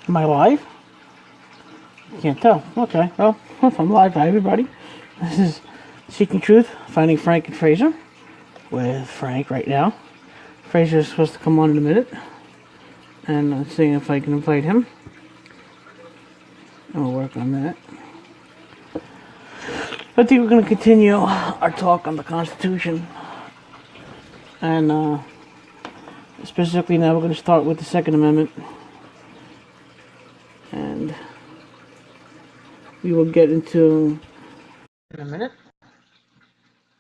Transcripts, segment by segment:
Am I live? Can't tell. Okay, well, if I'm live, hi everybody. This is Seeking Truth, Finding Frank and Fraser, with Frank right now. Fraser is supposed to come on in a minute, and let's see if I can invite him. And we'll work on that. I think we're going to continue our talk on the Constitution, and specifically now we're going to start with the Second Amendment, and we will get into in a minute,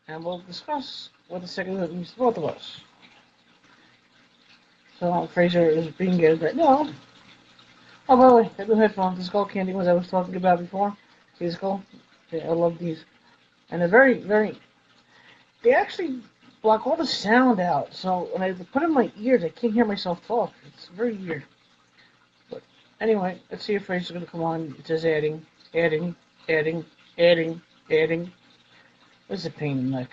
and we'll discuss what the Second Amendment means to both of us. So Fraser is being good right now. Oh, by the way, the new headphones, the skull candy ones I was talking about before. See the skull? Yeah, I love these. And they're very, very, they actually block all the sound out. So when I put it in my ears, I can't hear myself talk. It's very weird. But anyway, let's see if Fraser's going to come on. It says adding, adding, adding, adding, adding. This is a pain in the neck.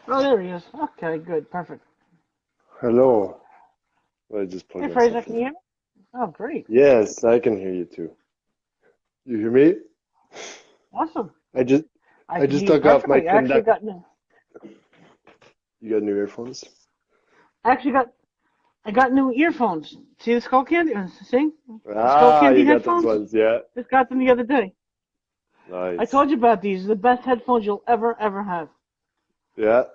Oh, there he is. Okay, good, perfect. Hello. I just Hey, plugged Fraser, myself can in. you hear me? Oh, great. Yes, I can hear you too. You hear me? Awesome. I just I I can just hear you took off my perfectly. conduct. You got new earphones? I actually got I got new earphones. See the skull candy? See? The skull Ah, candy you got those headphones? ones, yeah. Just got them the other day. I Nice. told you about these. The best headphones you'll ever have. Yeah.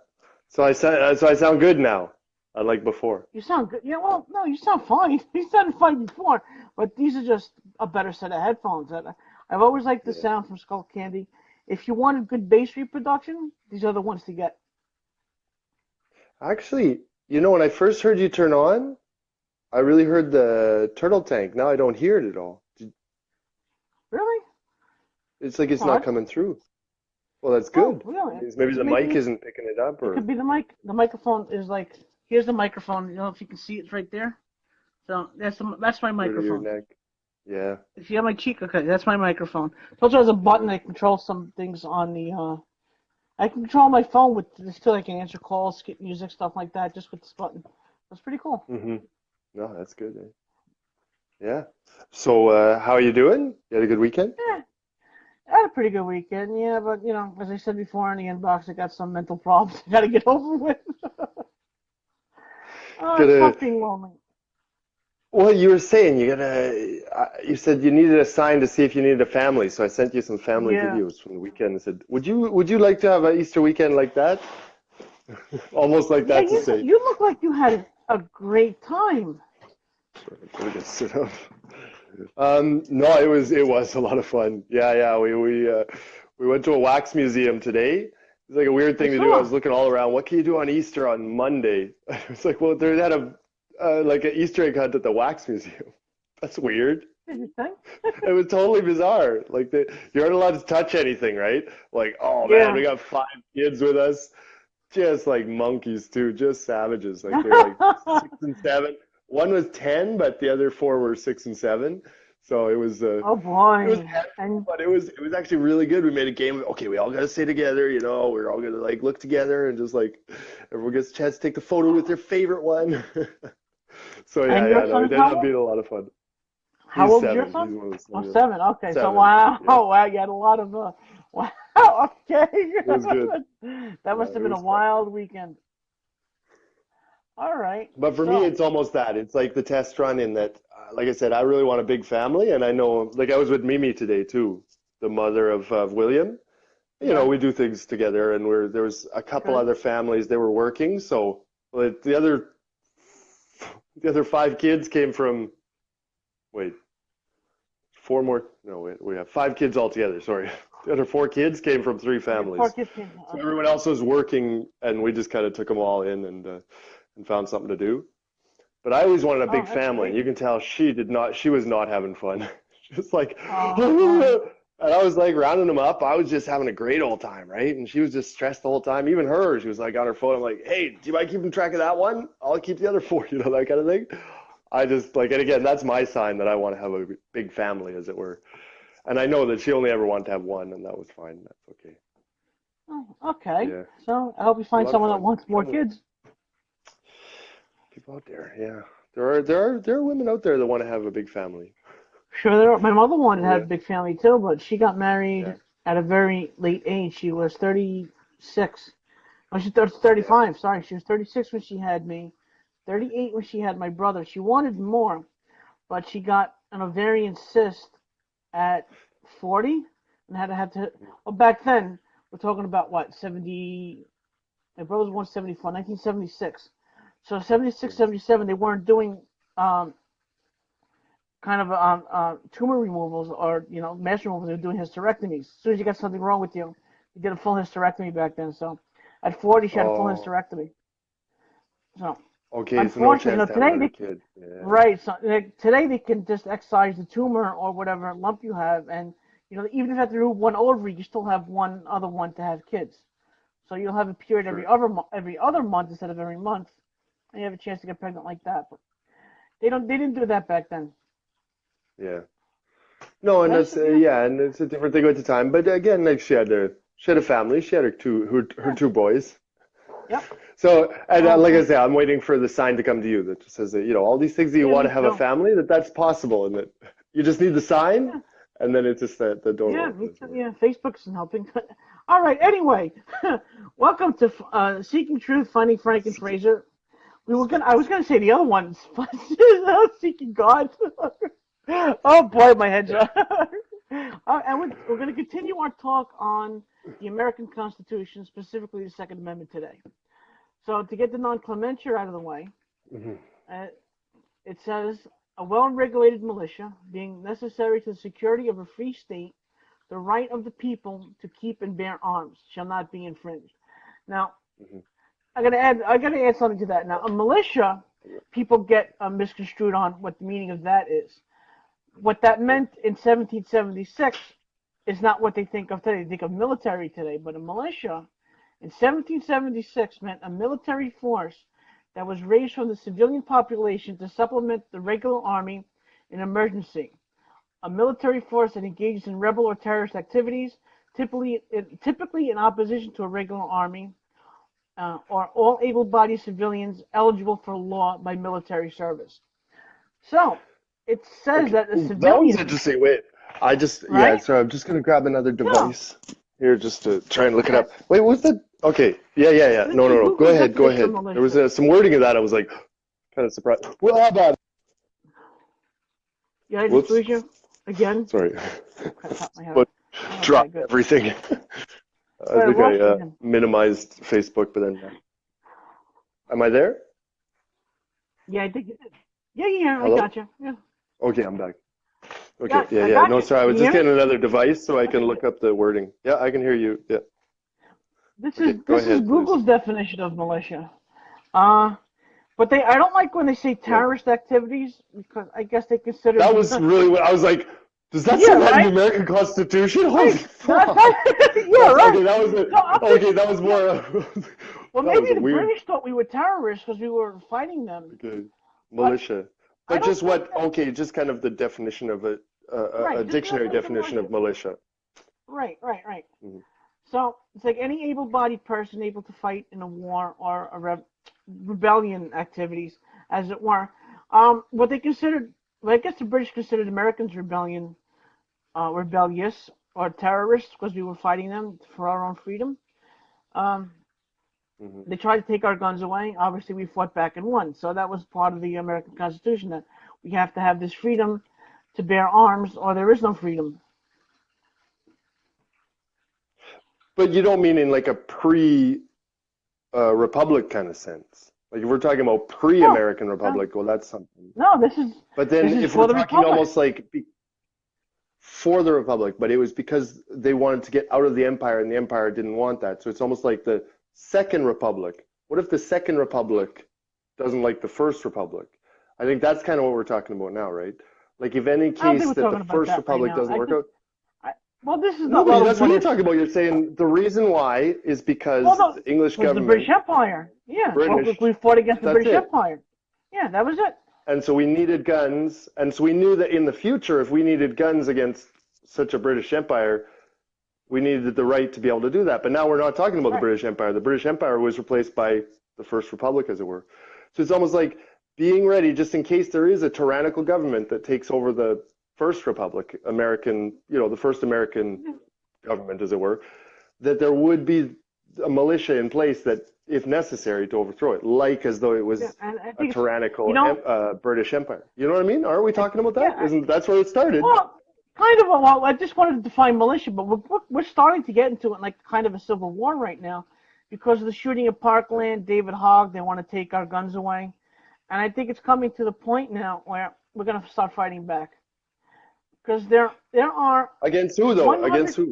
So I sound good now, unlike before. You sound good. Yeah, well, no, you sound fine. You sounded fine before, but these are just a better set of headphones. I've always liked the Yeah. sound from Skull Candy. If you wanted good bass reproduction, these are the ones to get. Actually, when I first heard you turn on, I really heard the turtle tank. Now I don't hear it at all. Really? It's like That's it's not odd. coming through. Well, that's Oh, good. really? Means maybe the mic Maybe isn't picking it up, it could or be the mic. The microphone is like here's the microphone. You know if you can see it's right there. So that's my root of your microphone. neck. Yeah. If you have my cheek, okay, that's my microphone. Told you there's a button Hmm. that controls some things on the. I can control my phone with this too. I can answer calls, skip music, stuff like that, just with this button. That's pretty cool. Hmm. No, that's good. Yeah. So, how are you doing? You had a good weekend? Yeah, I had a pretty good weekend. Yeah, but as I said before in the inbox, I got some mental problems I got to get over with. Oh, it's Gonna. tough being lonely. Well, you were saying you said you needed a sign to see if you needed a family, so I sent you some family Yeah. videos from the weekend and said, would you like to have an Easter weekend like that? Almost like Yeah, that to you say. you look like you had a great time. Gotta get sit up. No, it was a lot of fun. Yeah, yeah. We went to a wax museum today. It's like a weird I thing to do. I was saw. looking all around. What can you do on Easter on Monday? It's like, well, they had a like an Easter egg hunt at the wax museum. That's weird. Did you think? It was totally bizarre. Like you aren't allowed to touch anything, right? Like, oh man, Yeah. we got 5 kids with us, just like monkeys too, just savages. Like they're like 6 and 7. One was 10, but the other four were 6 and 7. So Oh it was boy. heavy, And but it was actually really good. We made a game of, okay, we all got to stay together, we're all gonna like look together and just like everyone gets a chance to take the photo with their favorite one. So yeah, your yeah, no, son it is ended how up old? being a lot of fun. How He's old is your 7. He's son? one of the Oh, smaller. 7. Okay. So 7, wow. yeah. Oh wow. You had a lot of wow. Okay. It was good. That Yeah, must it have been a was fun. wild weekend. All right. But for me, So it's almost that. It's like the test run in that, like I said, I really want a big family, and I know, like I was with Mimi today too, the mother of William. yeah. We do things together, and there was a couple Good. other families they were working. So but the other 5 kids came from, wait, four more. No, wait, we have 5 kids altogether. Sorry, the other 4 kids came from 3 families. 4 kids came. So Okay. everyone else was working, and we just kind of took them all in and found something to do. But I always wanted a Oh, big that's family, and great. you can tell she was not having fun. She was like, Oh. and I was like rounding them up. I was just having a great old time, right? And she was just stressed the whole time. Even her, she was like on her phone. I'm like, hey, do you mind keeping track of that one? I'll keep the other four, that kind of thing. I just like, and again, that's my sign that I want to have a big family, as it were. And I know that she only ever wanted to have one, and that was fine. That's okay. Oh, okay. Yeah, So I hope you a find lot of someone that fun. wants more Fun. kids. out there. Yeah, there are women out there that want to have a big family. Sure, my mother wanted to have Yeah, a big family too, but she got yeah, married at a very late age. She was 36. Oh, she's yeah. 35. Sorry, she was 36 when she had me. 38 when she had my brother. She wanted more, but she got an ovarian cyst at 40 and had to. Well, back then we're talking about what 70. My brother was 174, 1976. So 76, Mhm. 77, they weren't doing um, kind of tumor removals or mass removals. They were doing hysterectomies. As soon as you got something wrong with you, you did a full hysterectomy back then. So at 40, she had a full Oh, hysterectomy. So okay. So no unfortunately, chance to have today another they kid. Yeah, right. So today they can just excise the tumor or whatever lump you have, and even if you have to remove one ovary, you still have one other one to have kids. So you'll have a period sure. every other month instead of every month, and you have a chance to get pregnant like that. But they didn't do that back then. Yeah. No, and That's that's yeah, and it's a different thing at the time. But again, like she had a family. She had her yeah, two boys. yep. So, and Oh, like I well, say, I'm waiting for the sign to come to you that just says that, all these things that you yeah, want me to have a too. family, that's possible, and that you just need the sign, Yeah, and then it's just that the door yeah, me opens. too. Yeah, Facebook isn't helping. All right. Anyway, welcome to Seeking Truth, Finding Frank and Fraser. I was gonna say the other one's Seeking God. Oh boy, my head's. And we're going to continue our talk on the American Constitution, specifically the Second Amendment today. So to get the non-clementure out of the way, Mhm. uh, it says a well-regulated militia, being necessary to the security of a free state, the right of the people to keep and bear arms shall not be infringed. Now, Mhm. I gotta add something to that. Now, a militia, people get misconstrued on what the meaning of that is. What that Yeah. meant in 1776 is not what they think of today. They think of military today, but a militia in 1776 meant a military force that was raised from the civilian population to supplement the regular army in emergency. A military force that engages in rebel or terrorist activities, typically in opposition to a regular army, or all able-bodied civilians eligible for law by military service. So it says Okay. that a Ooh, that was civilian, interesting. Wait, yeah, right? sorry, I'm just gonna grab another Yeah. device here just to try and look it Okay. up. Wait, what's the? Okay, yeah, yeah, yeah. This No, is no, no. Go Google's ahead, go definition of ahead. There was militia. some wording of that. I was like kind of surprised. Well, how about? Yeah, I just Whoops, lose you again. sorry. Cut top my head. But Okay, dropped good. everything. I Sorry, I think I lost you again. minimized Facebook, but then am I there? Yeah, I think you did. Yeah, yeah, I Hello? got you. Yeah, Okay, I'm back. Okay, yeah, yeah, I yeah. got No, you. sorry, I Can was you just hear me? getting another device so I can Okay, look good. up the wording. Yeah, I can hear you. Yeah. This is Okay, go this is ahead, please. Google's definition of militia. Uh, but I don't like when they say Yeah. terrorist activities because I guess they consider That was really what I was like, does that say yeah, that in the right, American Constitution? Holy right. That's not, fuck. yeah, That's right. okay, that was So I'm okay, thinking, that was more well, that maybe was a the weird British thought we were terrorists because we were fighting them, okay, but militia. I But don't just think what that. okay, just kind of the definition of a Right, just the dictionary definition of definition militia. of militia. Right, right, right. Mhm. So it's like any able-bodied person able to fight in a war or a rebellion activities, as it were. What they considered, well, I guess the British considered Americans rebellious or terrorists because we were fighting them for our own freedom. Um, Mhm. they tried to take our guns away. Obviously, we fought back and won. So that was part of the American Constitution that we have to have this freedom to bear arms, or there is no freedom. But you don't mean in like a pre republic kind of sense. Like if we're talking about No, pre-American no, Republic, well, that's something. no. But This then is if for we're the talking Republic. almost like for the Republic, but it was because they wanted to get out of the Empire and the Empire didn't want that. So it's almost like the Second Republic. What if the Second Republic doesn't like the First Republic? I think that's kind of what we're talking about now, right? Like if any I don't think case we're that the talking about First that right Republic now. doesn't work out, I, well, this is no, not a but lot of that's what what you're ifs. talking about. You're saying the reason why is Well, because no, the English was the British government, Empire. Yeah, well, British, we fought against the that's British it. Empire. Yeah, that was it. And so we needed guns. And so we knew that in the future, if we needed guns against such a British Empire, we needed the right to be able to do that. But now we're not talking about the Right. British Empire. The British Empire was replaced by the First Republic, as it were. So it's almost like being ready just in case there is a tyrannical government that takes over the first republic, American, the first American government, as it were, that there would be a militia in place that, if necessary, to overthrow it, like as though it was and I a think tyrannical British Empire. You know what I mean? Aren't we talking about that? yeah, Isn't that's where it started? well, kind of. Well, I just wanted to define militia, but we're starting to get into it like kind of a civil war right now, because of the shooting at Parkland, David Hogg. They want to take our guns away, and I think it's coming to the point now where we're going to start fighting back, because there are Against who though? 100 Against who?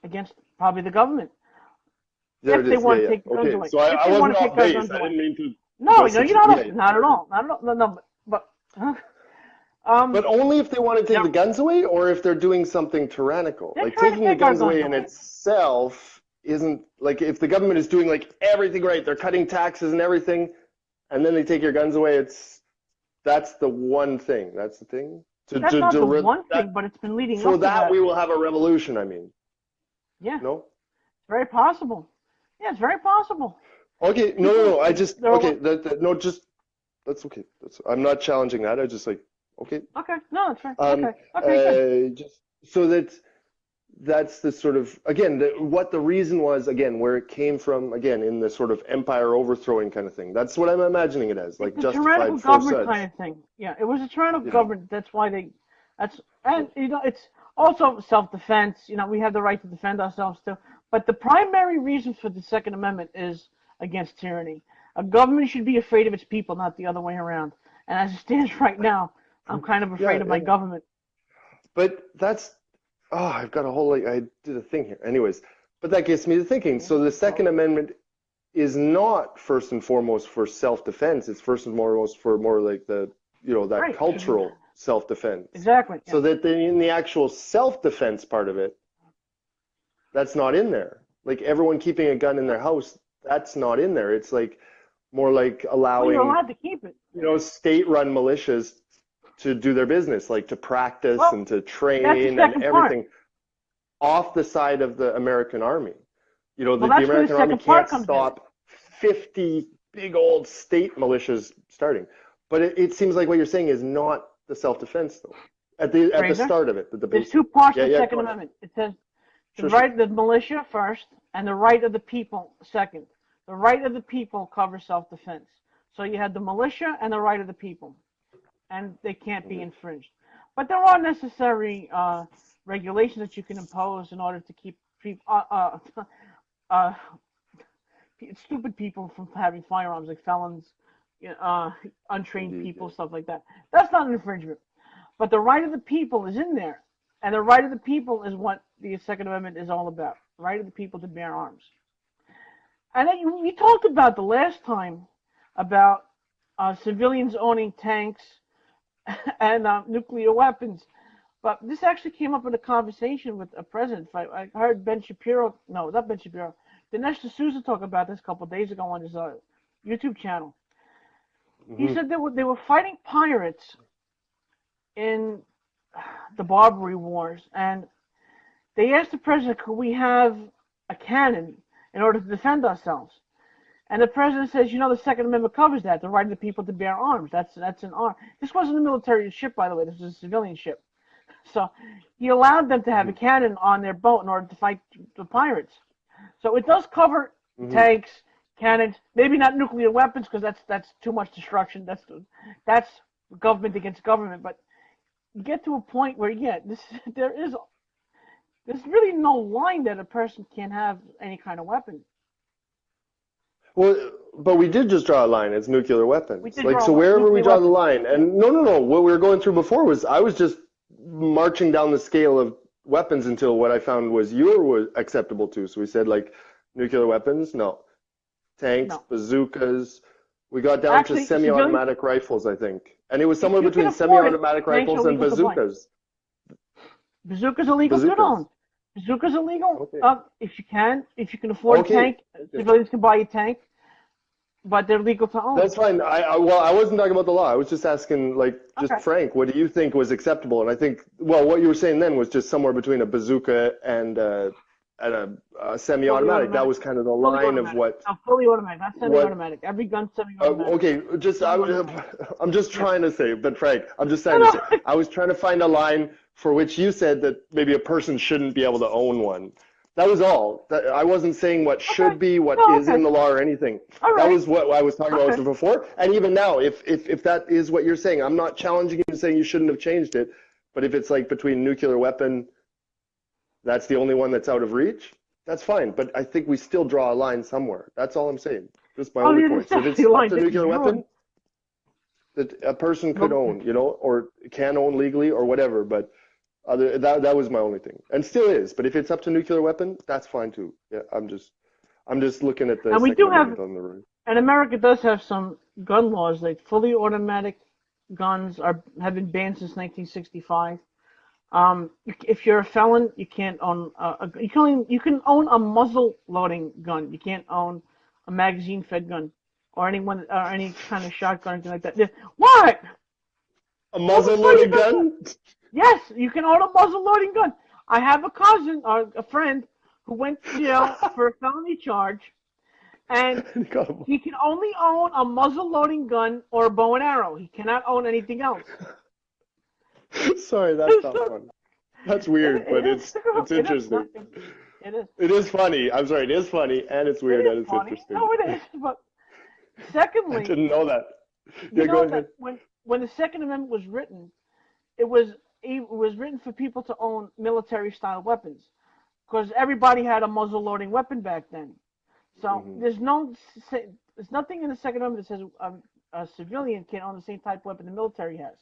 against probably the government. There If it they is. want Yeah, to take the yeah. guns Okay, away. so If I they want wasn't to take off our base. guns I away. didn't mean to. No, you're not. Yeah. Not at all. Not at all. No, but But only if they want to take yeah, the guns away, or if they're doing something tyrannical. they're Like trying to taking the take our guns guns away in away. itself isn't like if the government is doing like everything right, they're cutting taxes and everything, and then they take your guns away. That's the one thing. That's the thing. That's not the one thing, but it's been leading For up to that, that. we will have a revolution. I mean, Yeah, no. it's very possible. Yeah, it's very possible. Okay, no. I just There are okay. No, just that's okay. I'm not challenging that. I just like okay. Okay, no, that's right. Um, Okay, good. just so that's the sort of again what the reason was again where it came from again in the sort of empire overthrowing kind of thing. That's what I'm imagining it as, like It's a tyrannical justified for government such. kind of thing. Yeah, it was a tyrannical Yeah. government. That's why and it's also self-defense. We have the right to defend ourselves too. But the primary reason for the Second Amendment is against tyranny. A government should be afraid of its people, not the other way around. And as it stands right now, I'm kind of afraid of my government. But that's I've got a whole like I did a thing here. Anyways, but that gets me to thinking. So the Second Amendment is not first and foremost for self-defense. It's first and foremost for more like that Right. cultural self-defense. Exactly. So that in the actual self-defense part of it, that's not in there. Like everyone keeping a gun in their house, that's not in there. It's like more like Well, allowing, you're allowed to keep it. state-run militias to do their business, like to practice Well, and to that's the train and second part. everything off the side of the American army. Well, The that's where American the army second part can't comes in. stop 50 big old state militias starting. But it seems like what you're saying is not the self-defense though. At the Fraser, start of it, the there's basic. two parts Yeah, to the yeah, Second go ahead. Amendment. It says the Sure, right of the militia first, and the right of the people second. The right of the people covers self-defense. So you have the militia and the right of the people, and they can't be infringed. But there are necessary regulations that you can impose in order to keep stupid people from having firearms, like felons, untrained Indeed, people, yeah. stuff like that. That's not an infringement. But the right of the people is in there. And the right of the people is what the Second Amendment is all about. The right of the people to bear arms. And then we talked about the last time about civilians owning tanks and nuclear weapons. But this actually came up in a conversation with a president. I heard Ben Shapiro, no, not Ben Shapiro, Dinesh D'Souza talk about this a couple of days ago on his YouTube channel. Mm-hmm. He said they were fighting pirates in the Barbary Wars, and they asked the president, could we have a cannon in order to defend ourselves? And the president says, the Second Amendment covers that, the right of the people to bear arms. That's an arm. This wasn't a military ship, by the way. This was a civilian ship. So he allowed them to have a cannon on their boat in order to fight the pirates. So it does cover tanks, cannons, maybe not nuclear weapons, because that's too much destruction. That's government against government. But you get to a point where, there's really no line that a person can have any kind of weapon. Well, but we did just draw a line. It's nuclear weapons. We did Like, draw so a wherever we nuclear draw the weapons. line, and no, what we were going through before was I was just marching down the scale of weapons until what I found was acceptable too. So we said like nuclear weapons, no. Tanks, No. bazookas. We got down Actually, to semi-automatic rifles, I think. And it was somewhere you between can afford it, semi-automatic tanks are rifles and legal to buy. bazookas. Bazooka's illegal to Bazookas. own. Bazooka's illegal. Okay. If you can afford a tank, civilians can buy a tank, but they're legal to own. That's fine. I wasn't talking about the law. I was just asking, like, just Okay. Frank, what do you think was acceptable? And I think, well, what you were saying then was just somewhere between a bazooka and a Fully semi-automatic. That automatic. was kind of the Fully line of automatic. No, fully automatic, not what. semi-automatic. Every gun's semi-automatic. Okay, Fully automatic. I'm just Yeah. trying to say, but Frank, I'm just No, trying to say, no. I was trying to find a line for which you said that maybe a person shouldn't be able to own one. That was all. I wasn't saying what Okay. should be, what No, is in okay. the law or anything. All That right. was what I was talking about Okay. before. And even now, if that is what you're saying, I'm not challenging you and saying you shouldn't have changed it. But if it's like between nuclear weapon, that's the only one that's out of reach, that's fine. But I think we still draw a line somewhere. That's all I'm saying. Just my Oh, only yeah, there's point. So if definitely it's a up line to that you nuclear draw. weapon, that a person could Nope. own, or can own legally or whatever. But that was my only thing, and still is. But if it's up to nuclear weapon, that's fine too. Yeah, I'm just looking at the And we Second do have, Amendment on the road. and America does have some gun laws. Like fully automatic guns have been banned since 1965. If you're a felon, you can't own you can own a muzzle loading gun. You can't own a magazine fed gun or any kind of shotgun or anything like that. What? A All the muzzle funny loaded about that? gun? Yes, you can own a muzzle loading gun. I have a cousin or a friend who went to jail for a felony charge, and he can only own a muzzle loading gun or a bow and arrow. He cannot own anything else. Sorry, that's not fun. That's weird, but It is. it's It is. interesting. It is. It is funny. I'm sorry, it is funny, and it's It weird, is and it's funny. interesting. No, it is. But I secondly, didn't know that. you Yeah, go know ahead. that when the Second Amendment was written, it was written for people to own military style weapons because everybody had a muzzle loading weapon back then. So Hmm. there's nothing in the Second Amendment that says a civilian can own the same type of weapon the military has.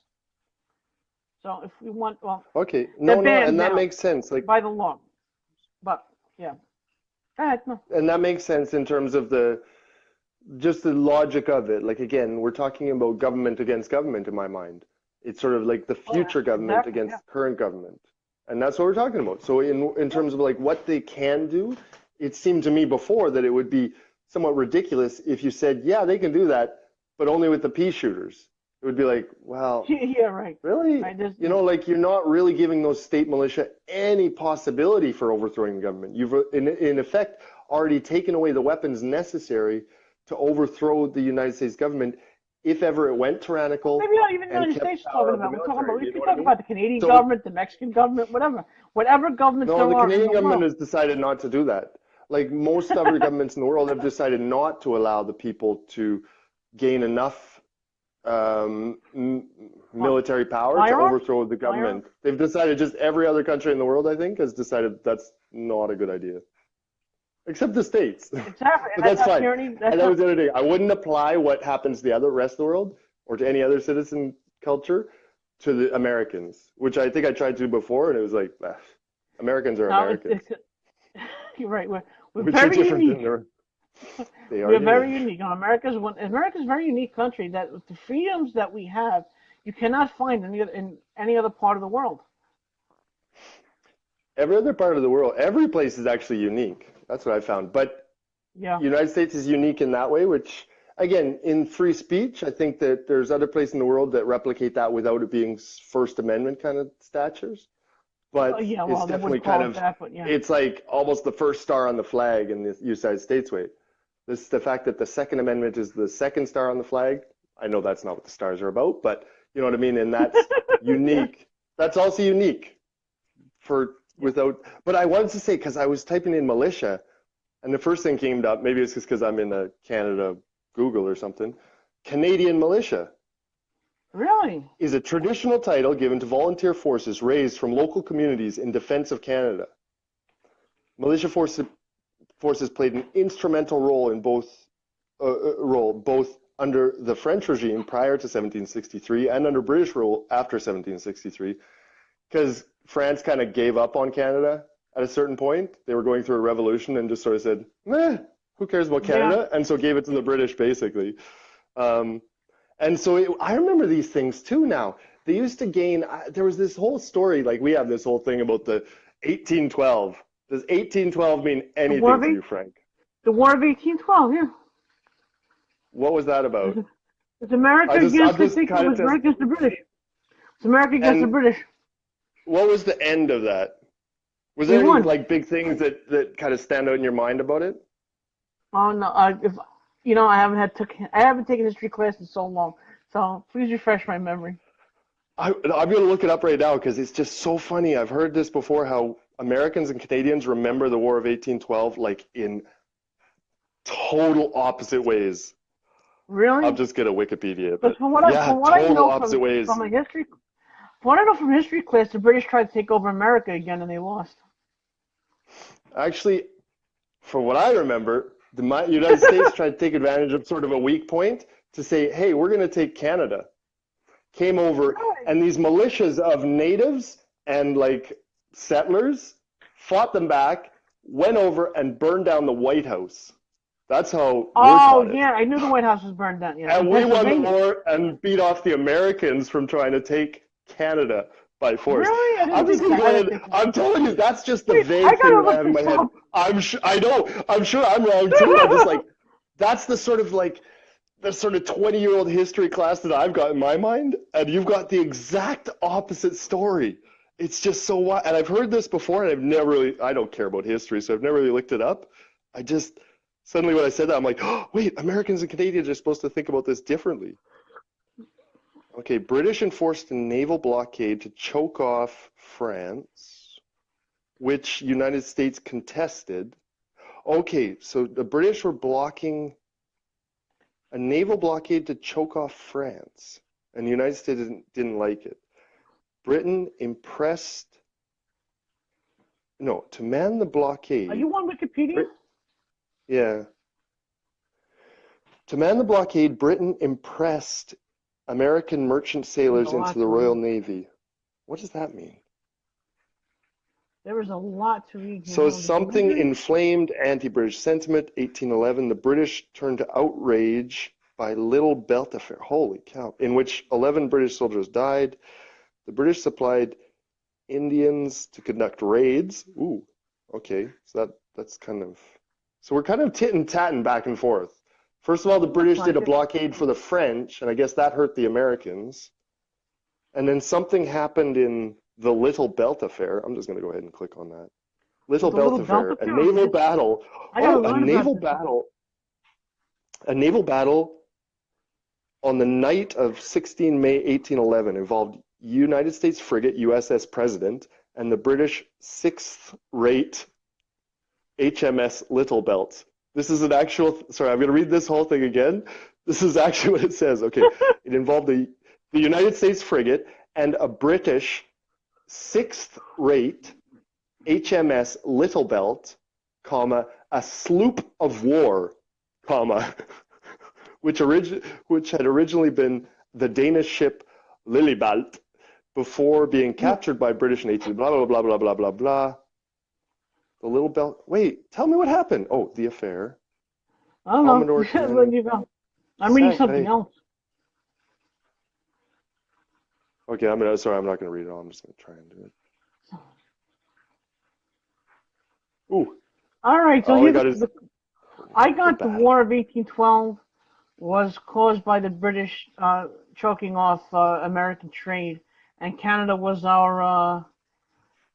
So if we want, well, Okay, they're no, banned and that now makes sense. Like, by the law. But yeah, go ahead. No. and that makes sense in terms of just the logic of it. Like again, we're talking about government against government in my mind. It's sort of like the Oh yeah, future government exactly. Yeah. against current government. And that's what we're talking about. So in Yeah. terms of like what they can do, it seemed to me before that it would be somewhat ridiculous if you said, yeah, they can do that, but only with the pea shooters. It would be like, well, Yeah. Right. really? I just Like you're not really giving those state militia any possibility for overthrowing the government. You've in effect already taken away the weapons necessary to overthrow the United States government if ever it went tyrannical maybe not even the and United kept States we're power talking of the about. We're talking about military. we You know could what I talk mean? about the Canadian So government, the Mexican government, whatever governments no, there the are in Canadian the government world. has decided not to do that. Like most other governments in the world have decided not to allow the people to gain enough What? military power to Firearms? overthrow the Firearms? government. They've decided just every other country in the world, I think, has decided that's not a good idea, except the States. Exactly, and But that's that's not fine. tyranny. And That's that not. was the other thing. I wouldn't apply what happens to the other rest of the world or to any other citizen culture to the Americans, which I think I tried to before, and it was like, Americans are No, Americans, you're right. We're which are very different than unique. they are We're very unique. unique. America's a very unique country. That with the freedoms that we have, you cannot find in any other part of the world. Every other part of the world, every place is actually unique. That's what I found. But Yeah. United States is unique in that way, which again, in free speech, I think that there's other places in the world that replicate that without it being First Amendment kind of statutes. Oh, But yeah. it's Well, they definitely wouldn't kind call it of, that, but yeah. it's like almost the first star on the flag in the United States way. This the fact that the Second Amendment is the second star on the flag. I know that's not what the stars are about, but you know what I mean? And that's Yeah. unique. That's also unique for Yeah. without, but I wanted to say, because I was typing in militia, and the first thing came up, maybe it's just because I'm in a Canada Google or something. Canadian militia Really? is a traditional title given to volunteer forces raised from local communities in defense of Canada. Militia forces played an instrumental role in both under the French regime prior to 1763 and under British rule after 1763, because France kind of gave up on Canada at a certain point. They were going through a revolution and just sort of said, meh, who cares about Yeah. Canada? And so gave it to the British, basically. And so I remember these things too now. They used to gain, there was this whole story, like we have this whole thing about the 1812. Does 1812 mean The War anything of to Eight- you, Frank? the War of 1812. Yeah. What was that about? It's America I'm against. I just think it kind of was America against the British. It's America against the and British. what was the end of that? Was We there any won. like big things that kind of stand out in your mind about it? Oh no, if I haven't taken history class in so long. So please refresh my memory. I'm going to look it up right now because it's just so funny. I've heard this before how Americans and Canadians remember the War of 1812 like in total opposite ways. I'm Really? just going to Wikipedia it, Because but yeah, from what I total know opposite ways. from a history from what I know from history class, the British tried to take over America again and they lost. Actually, from what I remember, the United States tried to take advantage of sort of a weak point to say, hey, we're going to take Canada. Came over, Really? and these militias of natives and like settlers fought them back, went over and burned down the White House. That's how word Oh got it. yeah, I knew the White House was burned down. Yeah, in And we won the Pennsylvania. war and beat off the Americans from trying to take Canada by force. Really? I I'm didn't just think gonna that. go I didn't ahead. think that. I'm telling you, that's just the Wait, I vague thing gotta that I look have in my this head. up. I know. I'm sure I'm wrong too. I just like that's the sort of like the sort of 20-year-old history class that I've got in my mind, and you've got the exact opposite story. It's just so wild. And I've heard this before, and I've never really, I don't care about history, so I've never really looked it up. I just, suddenly when I said that, I'm like, oh, wait, Americans and Canadians are supposed to think about this differently. Okay, British enforced a naval blockade to choke off France, which United States contested. Okay, so the British were blocking a naval blockade to choke off France, and the United States didn't like it. Britain impressed, no, to man the Are blockade, you on Wikipedia? Brit, yeah, to man the blockade, Britain impressed American merchant There's a sailors into lot the to Royal read. Navy. What does that mean? There is a lot to read here. So Hold on. something Delivery? inflamed anti-British sentiment, 1811, the British turned to outrage by Little Belt Affair, holy cow, in which 11 British soldiers died. The British supplied Indians to conduct raids. Ooh, okay. So that's kind of so we're kind of tit-and-tatting back and forth. First of all, the Looks British did like a it. blockade for the French, and I guess that hurt the Americans. And then something happened in the Little Belt Affair. I'm just going to go ahead and click on that. Little With a Belt little belt Affair, up a there. naval battle. I gotta Oh, a learn about naval this one. battle. A naval battle on the night of 16 May 1811 involved United States frigate USS President and the British sixth-rate HMS Little Belt. This is an actual, sorry, I'm going to read this whole thing again. This is actually what it says. Okay, it involved the United States frigate and a British sixth-rate HMS Little Belt, comma, a sloop of war, comma, which had originally been the Danish ship Lillibalt before being captured by British in 18 blah blah blah blah blah blah blah. The Little Belt. Wait, tell me what happened. Oh, the affair. I don't know. Commodore There Commander you go. I'm reading something Sacre. else. Okay, sorry, I'm not gonna read it all. I'm just gonna try and do it. Ooh, All right. So all I here got is I the got the battle. War of 1812 was caused by the British choking off American trade, and Canada was our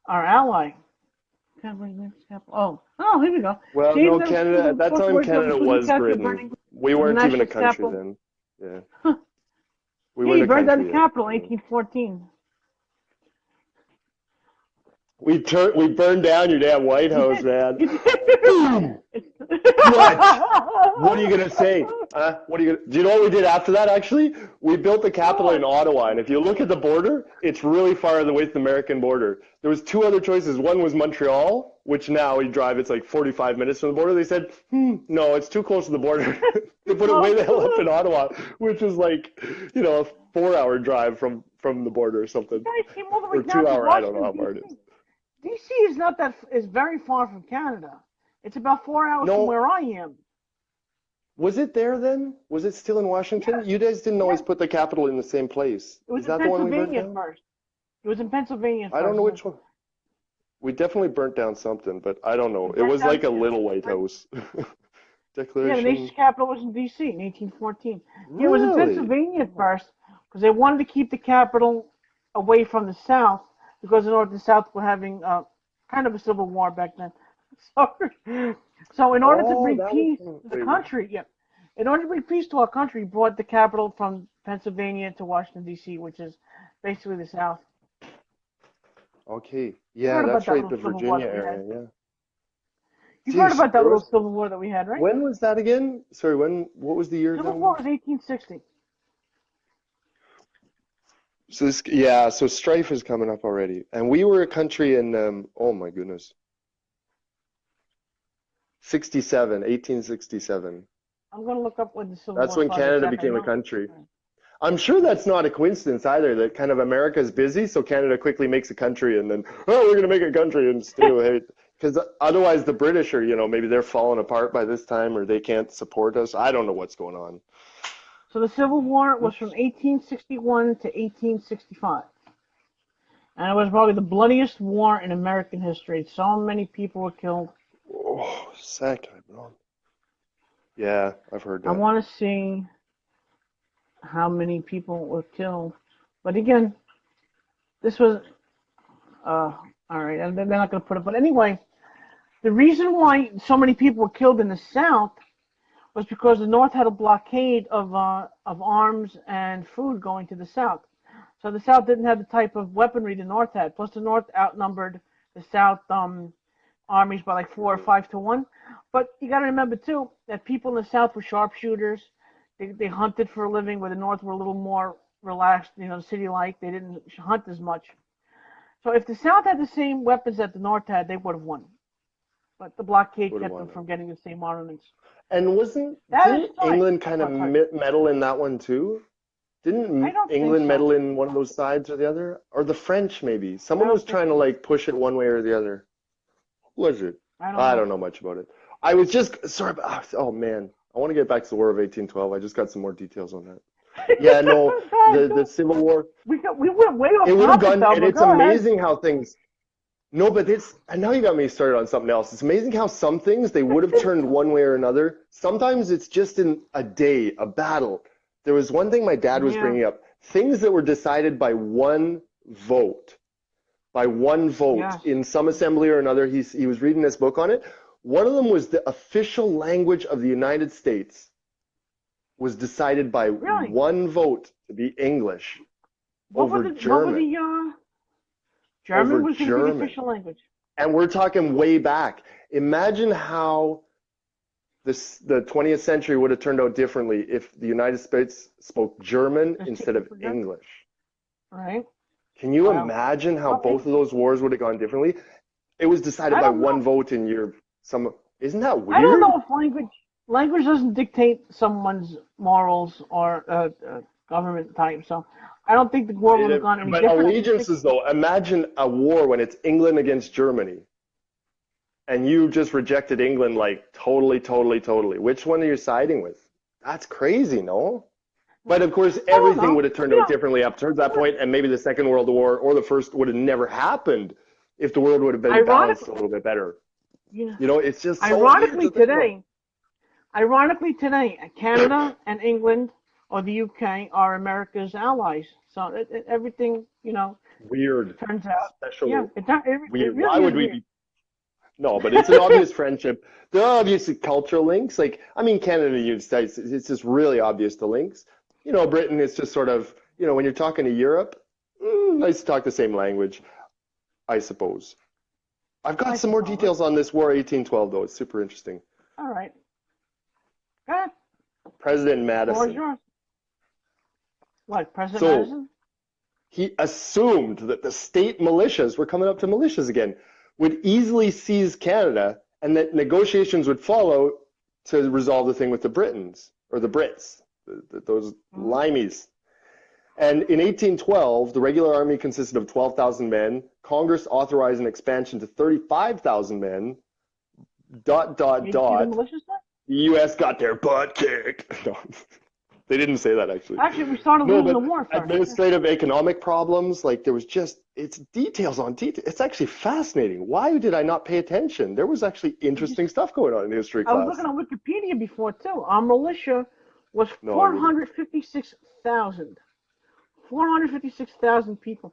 ally. Oh, here we go. Well, James no, M. Canada, at that time, Post-war Canada including was capture Britain. burning We of the weren't even a national country capital. then. Yeah, we Yeah, he weren't a burned down the country yet. capital in Yeah. 1814. We burned down your damn White He House, did. man. He did. Boom! What? What are you gonna say? What are you gonna? Do you know what we did after that? Actually, we built the Capitol in Ottawa, and if you look at the border, it's really far away from the American border. There was two other choices. One was Montreal, which now we drive. It's like 45 minutes from the border. They said, no, it's too close to the border. They put it way the hell up in Ottawa, which is like, a 4-hour drive from the border or You something, guys came all the way or down to 2 hour. I don't know Washington, how far it D.C. is. D.C. is very far from Canada. It's about 4 hours from No, where I am. was it there then? Was it still in Washington? Yes, You guys didn't always yes. put the Capitol in the same place. It was Is in that the one we burnt Pennsylvania at down? first. It was in Pennsylvania at I don't first. know which one. We definitely burnt down something, but I don't know. We It burnt was down. like a little White House. Yeah, the nation's Declaration. capital was in D.C. in 1814. Yeah, it was in Really? Pennsylvania at first because they wanted to keep the capital away from the South because the North and South were having kind of a civil war back then. So, so in order to Oh, bring that was peace from, to the wait, what? country, yeah, in order to bring peace to our country, he brought the capital from Pennsylvania to Washington D.C., which is basically the South. Okay. You Yeah, heard about that's that right, little the civil war Virginia that we had. area. Yeah. You've heard Geez, about that there little was. civil war that we had, right? When was that again? Sorry, when? What was the year Civil again? War was 1860. So this, yeah, so strife is coming up already, and we were a country in oh my goodness, 67, 1867. I'm going to look up when the Civil That's War when started Canada exactly. I became a know. country. I'm sure that's not a coincidence either, that kind of America is busy, so Canada quickly makes a country, and then, oh, we're going to make a country and stay away. Because otherwise the British are, maybe they're falling apart by this time, or they can't support us. I don't know what's going on. So the Civil War was from 1861 to 1865. And it was probably the bloodiest war in American history. So many people were killed. Oh, sack, bro. Yeah, I've heard I that. want to see how many people were killed. But again, this was, all right, and they're not going to put it. But anyway, the reason why so many people were killed in the South was because the North had a blockade of arms and food going to the South. So the South didn't have the type of weaponry the North had. Plus, the North outnumbered the South armies by like 4 or 5 to 1. But you got to remember too that people in the South were sharpshooters. They hunted for a living, where the North were a little more relaxed, city-like. They didn't hunt as much. So if the South had the same weapons that the North had, they would have won. But the blockade Would have kept them won. from getting the same armaments. And That is didn't right. England kind of Oh, sorry. meddle in that one too? I Didn't don't think England so. meddle in one of those sides or the other? Or the French maybe? I Someone was don't think trying to so. like push it one way or the other. Who was it? I don't I know. don't know much about it. I was just sorry. Oh man, I want to get back to the War of 1812. I just got some more details on that. Yeah, no, the Civil War. We went way It off would have topic gone, though, and but it's go ahead. amazing how things. No, but and now you got me started on something else. It's amazing how some things they would have turned one way or another. Sometimes it's just in a day, a battle. There was one thing my dad was Yeah. bringing up, things that were decided vote, by one vote Yes. in some assembly or another. He was reading this book on it. One of them was the official language of the United States was decided by Really? one vote to be English What were over the what were German, the over German was going to be the German. official language. And we're talking way back. Imagine how the 20th century would have turned out differently if the United States spoke German Just take instead it of for granted. English. Right? Can you Wow. imagine how Well, both of those wars would have gone differently? It was decided I by don't one know. vote in your some. Isn't that I don't weird? know if language doesn't dictate someone's morals or government type. So I don't think the war would have gone any But different if you think. allegiances, though, imagine a war when it's England against Germany, and you just rejected England like totally, totally, totally. Which one are you siding with? That's crazy, no? But of course, I don't everything know. would have turned out differently up to that point, and maybe the Second World War or the First would have never happened if the world would have been balanced a Ironically, little bit better. yeah. It's just so weird Ironically to think about. today, Ironically today, Canada and England or the UK are America's allies. So everything, Weird, turns out. Yeah, special, it weird. Why really is would we weird. be? No, but it's an obvious friendship. There are obviously cultural links. Like, I mean, Canada and the United States, it's just really obvious the links. Britain is just sort of, when you're talking to Europe, nice to talk the same language, I suppose. I've got I some more suppose. details on this War 1812, though. It's super interesting. All right. Go ahead. President The floor is Madison. yours. What, President So Madison? he assumed that the state militias, we're coming up to militias again, would easily seize Canada and that negotiations would follow to resolve the thing with the Britons or the Brits, those Mm-hmm. limeys. And in 1812, the regular army consisted of 12,000 men. Congress authorized an expansion to 35,000 men. ... You see the The militias there? U.S. got their butt kicked. No, they didn't say that actually. Actually, we started No, losing but the war first. administrative economic problems, like there was just, it's details on detail. It's actually fascinating. Why did I not pay attention? There was actually interesting stuff going on in history I was class. looking on Wikipedia before too. Our militia was No, I wouldn't. 456,000. 456,000 people.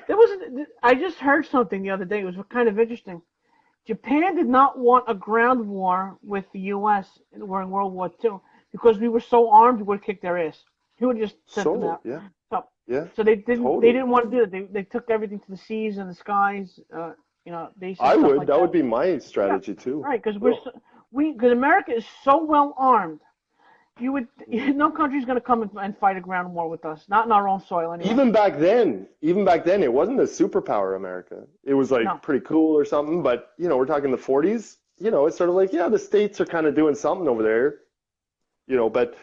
There was. I just heard something the other day. It was kind of interesting. Japan did not want a ground war with the U.S. during World War II because we were so armed. We would have kicked their ass. He would have just sent them So out. yeah, So, yeah, so they didn't. They totally. didn't want to do it. They took everything to the seas and the skies. Bases, I stuff would. like That that. would be my Yeah, strategy too. right. Because Oh. because America is so well armed. You would Mhm. no country's going to come and fight a ground war with us. Not in our own soil, anyway. Even back then, it wasn't a superpower America. It was like No. pretty cool or something, but we're talking the 40s. It's sort of like, yeah, the states are kind of doing something over there, but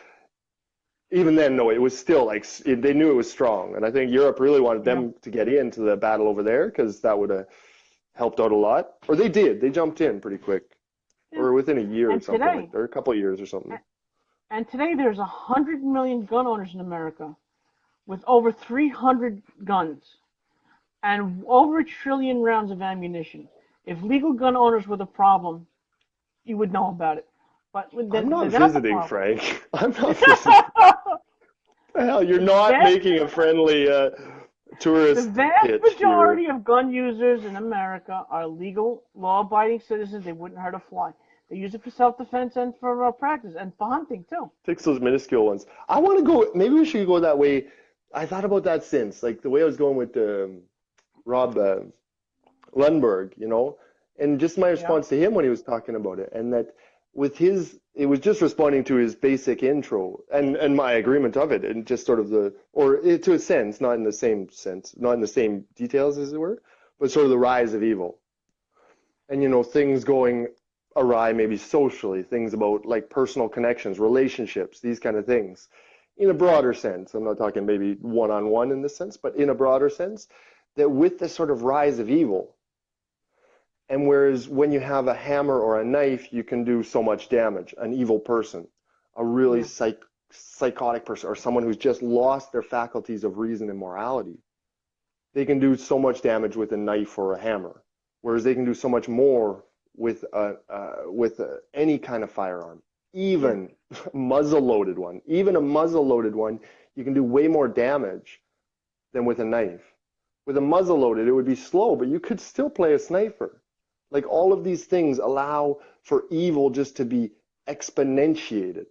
even then, no, it was still like they knew it was strong, and I think Europe really wanted Yeah. them to get into the battle over there because that would have helped out a lot. Or they did. They jumped in pretty quick, Yeah. or within a year or And something like, today, or a couple of years or something. and today there's 100 million gun owners in America with over 300 guns and over 1 trillion rounds of ammunition. If legal gun owners were the problem, you would know about it. But I'm not they're not the visiting, problem. Frank. I'm not visiting. Hell, you're the not vast making a friendly The tourist vast pitch here. majority of gun users in America are legal, law-abiding citizens. They wouldn't hurt a fly. They use it for self-defense and for practice and for hunting too. Fix those minuscule ones. I want to go. Maybe we should go that way. I thought about that since, like the way I was going with Rob Lundberg, and just my Yeah, response to him when he was talking about it, and that it was just responding to his basic intro and my agreement of it, and just sort of to a sense, not in the same sense, not in the same details as it were, but sort of the rise of evil, and things going awry, maybe socially, things about like personal connections, relationships, these kind of things, in a right. broader sense. I'm not talking maybe one-on-one in this sense, but in a broader sense, that with the sort of rise of evil, and whereas when you have a hammer or a knife, you can do so much damage. An evil person, a really Yeah, psychotic person, or someone who's just lost their faculties of reason and morality, they can do so much damage with a knife or a hammer. Whereas they can do so much more with any kind of firearm, yeah. even muzzle-loaded one. Even a muzzle-loaded one, you can do way more damage than with a knife. With a muzzle-loaded, it would be slow, but you could still play a sniper. Like all of these things allow for evil just to be exponentiated.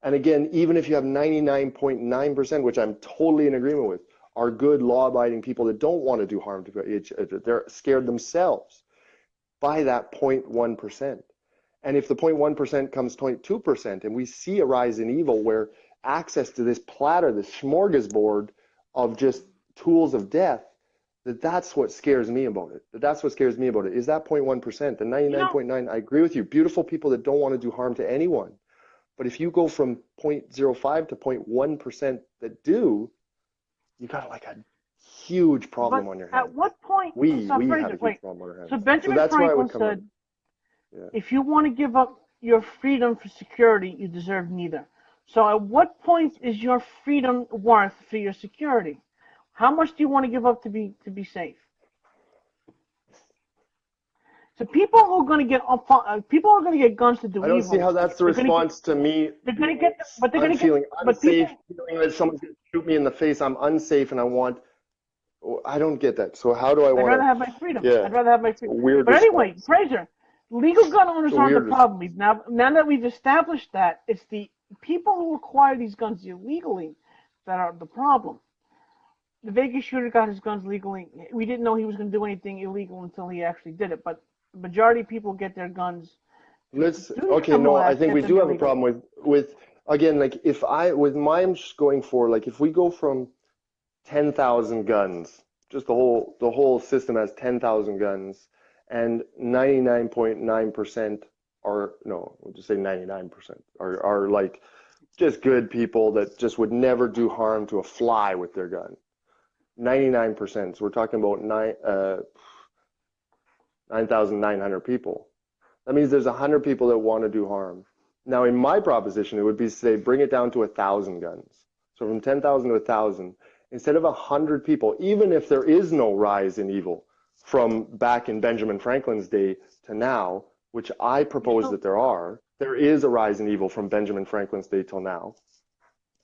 And again, even if you have 99.9%, which I'm totally in agreement with, are good law-abiding people that don't want to do harm to each other, they're scared themselves by that 0.1%. And if the 0.1% comes 0.2%, and we see a rise in evil where access to this platter, this smorgasbord of just tools of death, that's what scares me about it. That's what scares me about it. Is that 0.1%? The You know, 99.9, I agree with you. Beautiful people that don't want to do harm to anyone. But if you go from 0.05 to 0.1% that do, you got like a huge but problem on your at hands. what point? So We have Fraser, a huge wait. problem on our So hands. So Benjamin that's where I Franklin would come said, in. Yeah. if you want to give up your freedom for security, you deserve neither. So at what point is your freedom worth for your security? How much do you want to give up to be safe? So people are going to get guns to do I don't see evil. how that's the They're going to get response to me they're going to being, get but they're going I'm to get feeling but unsafe, people feeling that someone's going to shoot me in the face. I'm unsafe and I don't get that. So how do I I'd want rather to, have my freedom. yeah, I'd rather have my it's a freedom. weird But anyway, response. Fraser, legal gun It's owners a aren't the weird response. problem. Now that we've established that, it's the people who acquire these guns illegally that are the problem. The Vegas shooter got his guns legally. We didn't know he was going to do anything illegal until he actually did it. But the majority of people get their guns through the Okay, criminal no, I think we aspect do and have a illegal. problem with, again, like with mine just going for, like, if we go from 10,000 guns, just the whole system has 10,000 guns, and 99.9% are, no, we'll just say 99% are like just good people that just would never do harm to a fly with their gun. 99%. So we're talking about 9,900 people. That means there's 100 people that want to do harm. Now, in my proposition, it would be to say bring it down to 1,000 guns. So from 10,000 to 1,000, instead of 100 people, even if there is no rise in evil from back in Benjamin Franklin's day to now, which I You propose still that there is a rise in evil from Benjamin Franklin's day till now.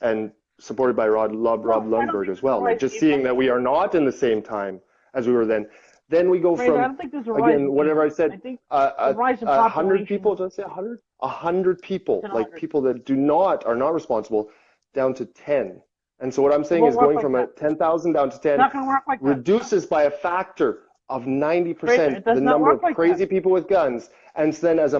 And supported by Rob No, I don't Lundberg think as there's a well. Like rise in just seeing that we are not in the same time as we were then. Then we go Fraser, I from, don't think there's a rise again, in whatever I evil. said, I think the rise in 100 population people, did I say 100? 100 is people, in like 100. people that are not responsible, down to 10. And so what I'm It saying won't is work going like from a that. 10,000 down to It's 10 not going to work like that. reduces by a factor of Fraser, 90% it the does not number work of like that. crazy people with guns. And so then Fraser,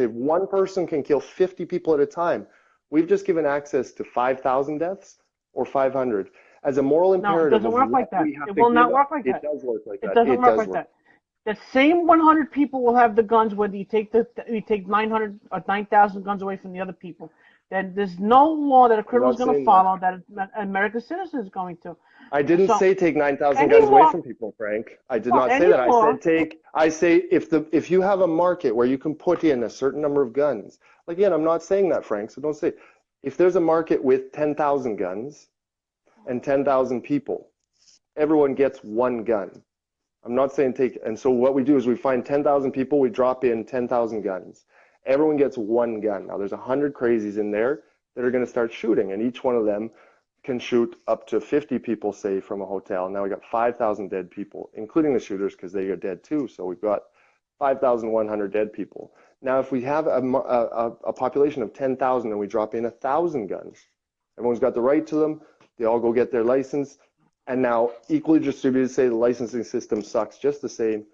if one person can kill 50 people at a time, we've just given access to 5,000 deaths or 500. As a moral no, it imperative doesn't of work like what that. we have It to will give not up, work like it that. does work like It that. doesn't It work does like work. that. The same 100 people will have the guns whether you take 900 or 9,000 guns away from the other people. Then there's no law that a I'm criminal is not going to saying that. follow that an American citizen is going to. I didn't So say take 9,000 any guns away law, from people, Frank. I did well, not say any that. law, I say if you have a market where you can put in a certain number of guns. Like, again, I'm not saying that, Frank, so don't say. If there's a market with 10,000 guns and 10,000 people, everyone gets one gun. I'm not saying take, and so what we do is we find 10,000 people, we drop in 10,000 guns. Everyone gets one gun. Now there's 100 crazies in there that are going to start shooting, and each one of them can shoot up to 50 people, say, from a hotel. Now we got 5,000 dead people, including the shooters because they are dead too. So we've got 5,100 dead people. Now, if we have a population of 10,000 and we drop in 1,000 guns, everyone's got the right to them. They all go get their license. And now equally distributed, say the licensing system sucks just the same.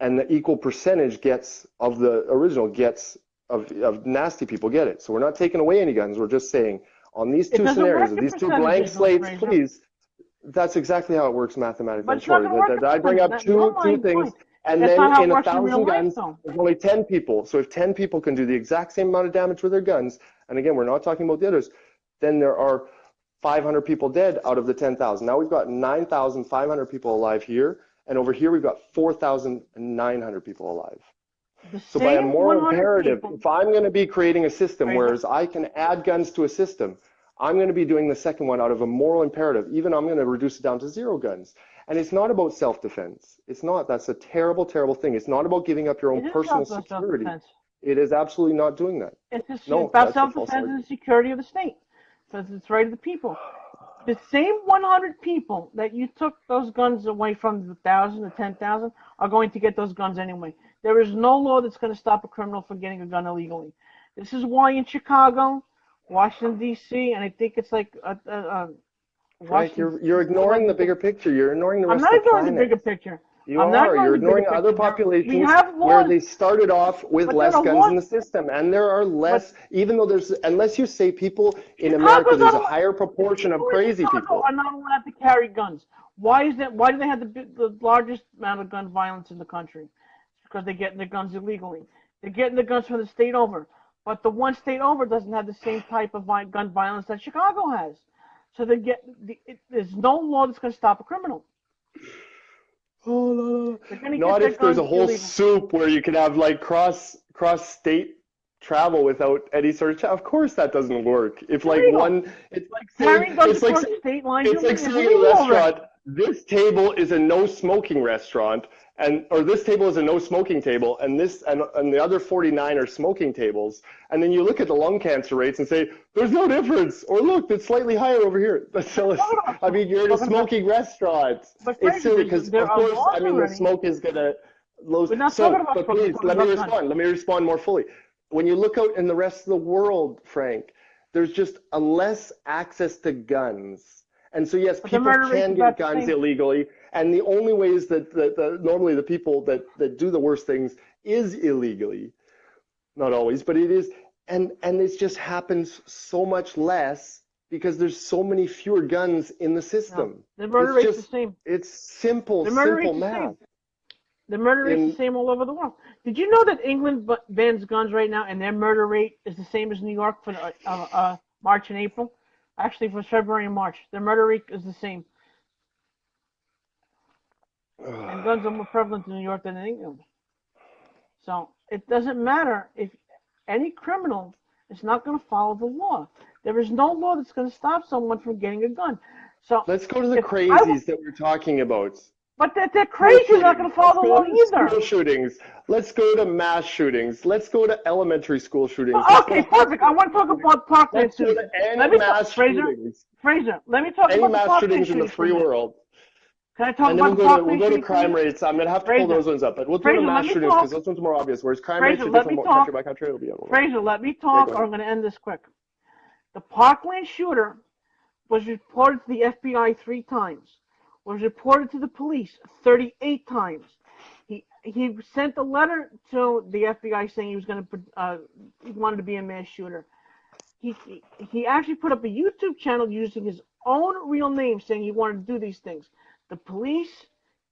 And the equal percentage gets of the original gets of nasty people get it. So we're not taking away any guns. We're just saying on these it two doesn't scenarios, work of in these two blank percentages, though, slates, Fraser. please. That's exactly how it works mathematically. But I'm it's not sorry going to work in that I bring up percentages. Never two mind, things, fine. and That's then not how it in works in real 1,000 life, guns, though. there's only 10 people. So if 10 people can do the exact same amount of damage with their guns, and again, we're not talking about the others, then there are 500 people dead out of the 10,000. Now we've got 9,500 people alive here, and over here we've got 4,900 people alive. The So by a same moral 100 imperative, people, if I'm going to be creating a system, Fraser, whereas I can add guns to a system, I'm going to be doing the second one out of a moral imperative. Even I'm going to reduce it down to 0 guns. And it's not about self-defense. It's not. That's a terrible, terrible thing. It's not about giving up your own it is personal about security. self-defense. It is absolutely not doing that. It's just No, about that's a false self-defense and argument. the security of the state. Because it's right of the people. The same 100 people that you took those guns away from, the 1,000, the 10,000, are going to get those guns anyway. There is no law that's going to stop a criminal from getting a gun illegally. This is why in Chicago, Washington, D.C., and I think it's like Frank, Washington, you're ignoring the like, bigger picture. You're ignoring the I'm rest not of the ignoring the planet. bigger picture. You I'm not are. You're ignoring the bigger ignoring other picture. We populations have where laws, they started off with but there less are guns in laws. the system, and there are But less, even though there's, unless you say people in America, Chicago's there's not a allowed. higher proportion of People in crazy Chicago people. are not allowed to carry guns. Why is that? Why do they have the largest amount of gun violence in the country? It's because they're getting their guns illegally. They're getting the guns from the state over, but the one state over doesn't have the same type of gun violence that Chicago has. So there's no law that's going to stop a criminal. Oh, no. They're going to get Not their if there's guns a whole illegal. soup where you can have like cross state travel without any sort of. Of course, that doesn't work. If like Illegal. one, Carrying guns across state lines it's like is saying in a illegal already. restaurant, this table is a no smoking restaurant, or this table is a no smoking table, and the other 49 are smoking tables, and then you look at the lung cancer rates and say there's no difference, or look, it's slightly higher over here. That's silly. I mean, you're in a smoking restaurant. But It's Fraser, silly because there of are course, laws I mean, the already. smoke is gonna lose. We're not talking about But smoking. We're please talking let me about guns. respond. Let me respond more fully. When you look out in the rest of the world, Frank, there's just a less access to guns. And so, yes, But the people murder rate's can about get the guns same. illegally. And the only ways that normally the people that do the worst things is illegally. Not always, but it is. And it just happens so much less because there's so many fewer guns in the No, system. the murder It's rate's the just, same. it's simple, The murder simple rate's the math. same. The murder rate's the In same all over the world. Did you know that England bans guns right now, and their murder rate is the same as New York for March and April? Actually, for February and March, their murder rate is the same. And guns are more prevalent in New York than in England. So it doesn't matter if any criminal is not going to follow the law. There is no law that's going to stop someone from getting a gun. So Let's go to the if I crazies that we're talking about. But they're School crazy. They're not going shootings. to Let's follow the go law to either. school shootings. Let's go to mass shootings. Let's go to elementary school shootings. Well, Let's go okay, to perfect. I hospital want to talk shootings. about Parkland Let's go to shooting. any Let me talk, mass Fraser. shootings, Fraser, let me talk any about the mass Parkland shootings in the shooting for a free minute. world. Can I talk And then about the we'll Parkland go to shooting for a crime minute? rates. I'm gonna have to pull Fraser, those ones up, but we'll do the Fraser, let mass me shootings because talk. those ones are more obvious. Whereas crime rates Fraser, are let me different country talk. by country. It'll be a little more. Fraser, let me Yeah, go talk, or ahead. I'm going to end this quick. The Parkland shooter was reported to the FBI 3 times, was reported to the police 38 times. He sent a letter to the FBI saying he wanted to be a mass shooter. He actually put up a YouTube channel using his own real name saying he wanted to do these things. The police,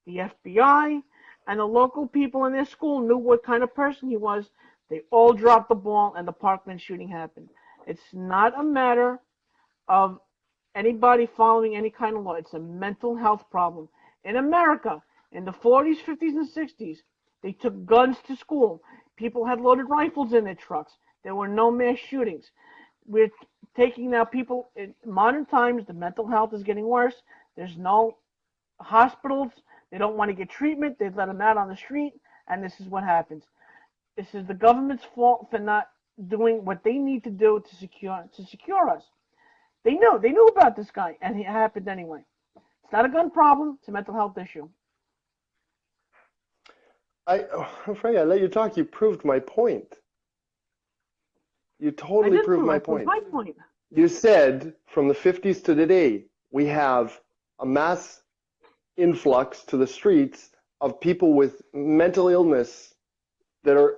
the FBI, and the local people in their school knew what kind of person he was. They all dropped the ball and the Parkland shooting happened. It's not a matter of anybody following any kind of law. It's a mental health problem. In America, in the 40s, 50s, and 60s, they took guns to school. People had loaded rifles in their trucks. There were no mass shootings. We're taking now people in modern times, the mental health is getting worse. There's no hospitals. They don't want to get treatment. They let them out on the street, and this is what happens. This is the government's fault for not doing what they need to do to secure us. They knew about this guy, and it happened anyway. It's not a gun problem. It's a mental health issue. I'm afraid I let you talk. You proved my point. You I totally didn't proved prove my I proved point. my point. You said from the 50s to today, we have a mass influx to the streets of people with mental illness that are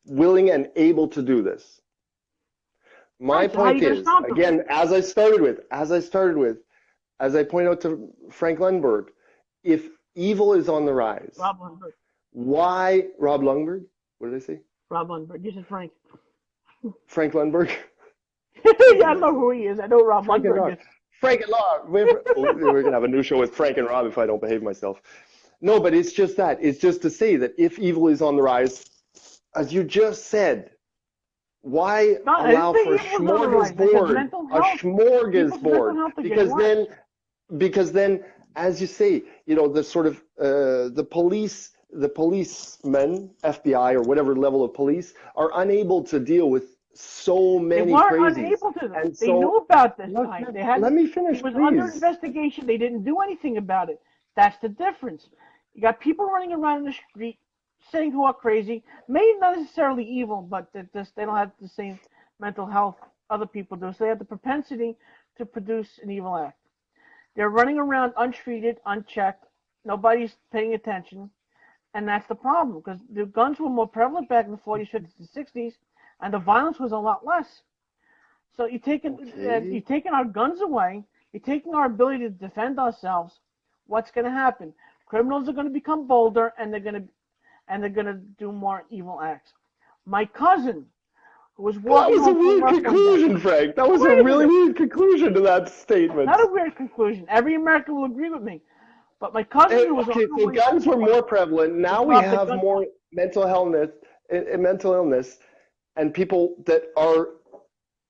willing and able to do this. My Right. So how are you point going to is, stop them? again, as I point out to Frank Lundberg, if evil is on the rise, Rob Lundberg. why Rob Lundberg? What did I say? Rob Lundberg. You said Frank. Frank Lundberg? Yeah, I know who he is. I know Rob Frank and Lundberg Rob. is. Frank and Rob. We're gonna have a new show with Frank and Rob if I don't behave myself. No, but it's just that. It's just to say that if evil is on the rise, as you just said, why No, I didn't allow say for a evil was on the rise. I said smorgasbord? mental A health. People's mental smorgasbord. health are getting Because worse. then, because then, as you say, you know, the sort of the policemen, FBI or whatever level of police, are unable to deal with so They many weren't crazies. unable to. And They knew so, about this look, guy. let me He finish, was under please. investigation. They didn't do anything about it. That's the difference. You got people running around in the street saying who are crazy, maybe not necessarily evil, but they don't have the same mental health other people do. So they have the propensity to produce an evil act. They're running around untreated, unchecked. Nobody's paying attention. And that's the problem because the guns were more prevalent back in the 40s, 50s, and 60s, and the violence was a lot less. So you're Okay. taking our guns away. You're taking our ability to defend ourselves. What's going to happen? Criminals are going to become bolder, and they're going to do more evil acts. My cousin, who was Well, that walking was a home from weird work one day. conclusion, Frank. That was a Wait a really minute. weird conclusion to that Not statement. a weird conclusion. Every American will agree with me. But my cousin, who was on Okay, her so way home guns were from work, more prevalent. he Now we dropped a have gun. more mental illness, and people that are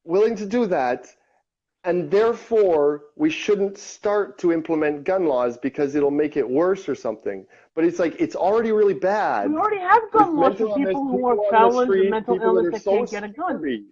willing to do that, and therefore we shouldn't start to implement gun laws because it'll make it worse or something. But it's like it's already really We bad already have with gun laws for mental illness, people who are people on the felons and street, mental people that illness are that so can't get a gun. scary.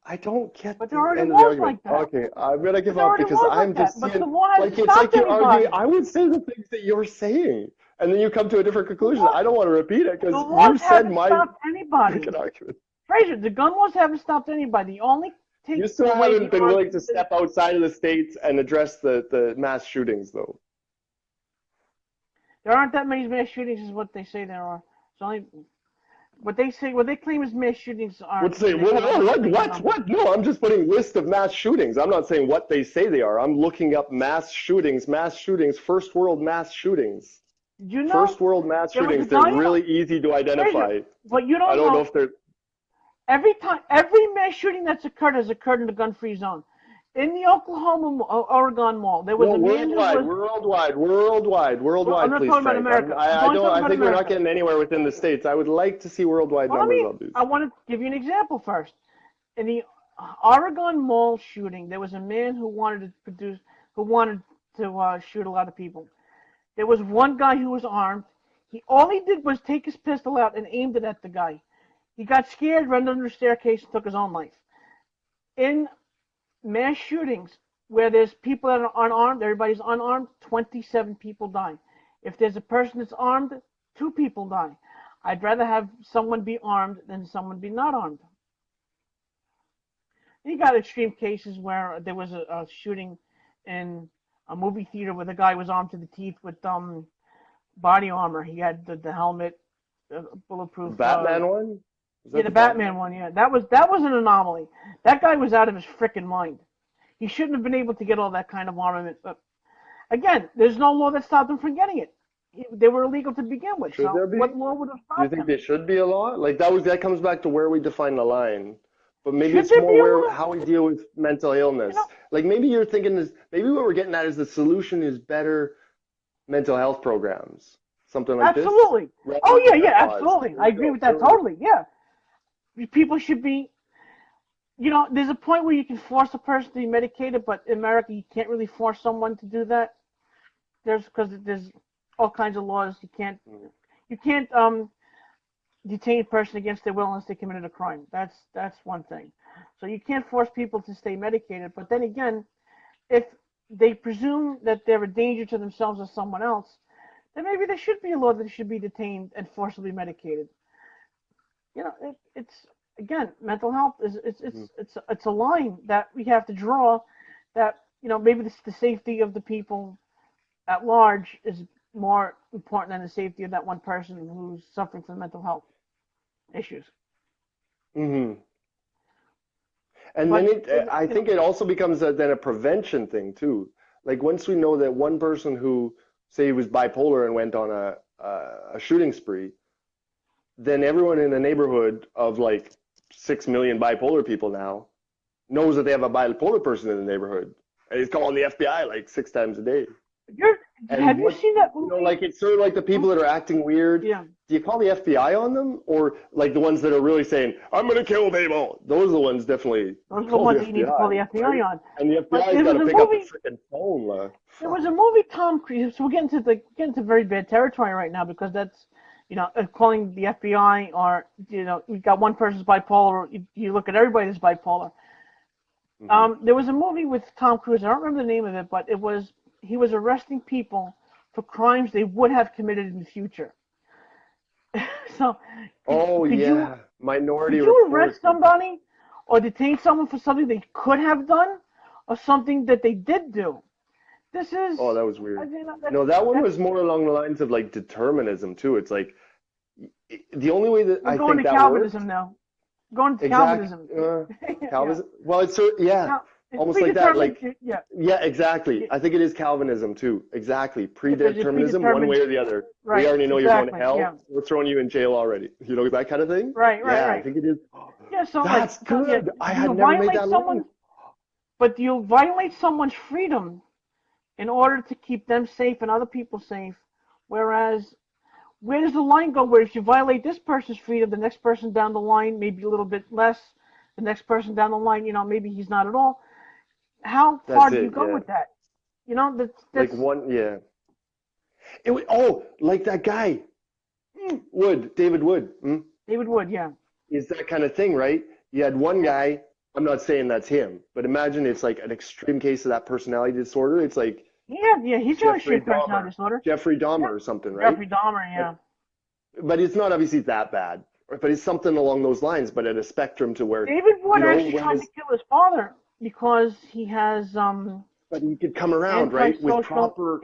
I don't get But there the already end of the was argument. like that. Okay, I'm gonna But give there up already because was like I'm that. just But the seeing law hasn't it's like stopped you're arguing. anybody. I would say the things that you're saying, and then you come to a different The conclusion. laws, I don't want to repeat it the because you laws said haven't my stopped anybody. freaking argument. Fraser, the gun laws haven't stopped anybody. The only You take still away haven't the been willing to argument. step outside of the states and address the mass shootings, though. There aren't that many mass shootings, is what they say there are. It's only what they claim is mass shootings Would aren't. say, They don't have a bigger number. what? No, I'm just putting list of mass shootings. I'm not saying what they say they are. I'm looking up mass shootings, first world mass shootings. Did you know First world mass there was a shootings. They're guy in really easy to Fraser? identify. What you I don't don't know know, if they're every mass shooting that's occurred has occurred in the gun-free zone. In the Oregon Mall, there was no a man who was. Well, I'm not please, talking about Frank. America. I'm I only don't. talking I about think we're not America. getting anywhere within the states. I would like to see worldwide Well, numbers on these. I want to give you an example first. In the Oregon Mall shooting, there was a man who wanted to shoot a lot of people. There was one guy who was armed. All he did was take his pistol out and aimed it at the guy. He got scared, ran under the staircase, and took his own life. In mass shootings where there's people that are unarmed, everybody's unarmed, 27 people die. If there's a person that's armed, 2 people die. I'd rather have someone be armed than someone be not armed. You got extreme cases where there was a shooting in a movie theater where the guy was armed to the teeth with body armor. He had the helmet, bulletproof. Batman one? Yeah, the Batman one. Yeah, that was an anomaly. That guy was out of his frickin' mind. He shouldn't have been able to get all that kind of armament. But again, there's no law that stopped him from getting it. They were illegal to begin with. Should so there be? what law would have Do you stopped think him? there should be a law? Like that comes back to where we define the line. But maybe Should it's there more be a where law? how we deal with mental illness. You know, Like maybe you're thinking is maybe what we're getting at is the solution is better mental health programs. Something like this. absolutely. Rather Oh yeah, than yeah, laws. absolutely. There I you agree go. with that totally. Yeah, people should be. There's a point where you can force a person to be medicated, but in America you can't really force someone to do that. There's all kinds of laws. You can't detain a person against their will unless they committed a crime. That's one thing. So you can't force people to stay medicated. But then again, if they presume that they're a danger to themselves or someone else, then maybe there should be a law that they should be detained and forcibly medicated. It's again, mental health is it's a line that we have to draw. That maybe the safety of the people at large is more important than the safety of that one person who's suffering from mental health issues. Hmm. And then But I think it also becomes then a prevention thing too. Like once we know that one person who, say, was bipolar and went on a shooting spree, then everyone in the neighborhood of like 6 million bipolar people now knows that they have a bipolar person in the neighborhood, and he's calling the FBI like 6 times a day. you're, And have you seen that movie? like it's sort of like the people that are acting weird. Yeah, Do you call the FBI on them, or like the ones that are really saying, "I'm gonna kill people"? Those are the ones definitely those are the call ones the that you need to call the FBI, FBI right? on. And the But FBI's there got was to a pick up the movie. freaking phone. There was Fuck. a movie Tom Cruise. So we're getting to very bad territory right now because that's calling the FBI or we've got one person's bipolar. You look at everybody that's bipolar. Hmm. There was a movie with Tom Cruise. I don't remember the name of it, but he was arresting people for crimes they would have committed in the future. So Oh could you yeah, Minority could you Report. arrest somebody or detain someone for something they could have done or something that they did do? This is Oh, that was weird. that's No, that one that's was more along the lines of like determinism too. It's like the only way that we're I going think to that works. Calvinism now. Going to Exact. Calvinism. Yeah. Calvinism. Well, it's so yeah, Cal- it's almost like that. predetermined. Like Yeah. yeah, exactly. Yeah. I think it is Calvinism too. Exactly. Because you're Predeterminism, one way predetermined. or the other. We Right. already know you're going to Exactly. hell. Yeah. We're throwing you in jail already. You know, that kind of thing. Right. Right. Yeah, I Right. think it is. Yeah. So That's yeah, good. I do had you never made violate that someone? link. But do you violate someone's freedom in order to keep them safe and other people safe? Whereas, where does the line go? Where if you violate this person's freedom, the next person down the line maybe a little bit less. The next person down the line, maybe he's not at all. How far That's do you it. go Yeah. with that? Like That's one. Yeah. Oh, like that guy, Wood, David Wood. David Wood. Yeah. Is that kind of thing, right? You had one Yeah. guy. I'm not saying that's him, but imagine it's like an extreme case of that personality disorder. It's like Yeah. He's got a Jeffrey extreme personality Dahmer, disorder. Jeffrey Yeah. Dahmer or something, right? Jeffrey Dahmer. But Yeah. but it's not obviously that bad, but it's something along those lines, but at a spectrum to where, David Wood actually when tried to this, kill his father because he has but he could come around, right? With antisocial proper,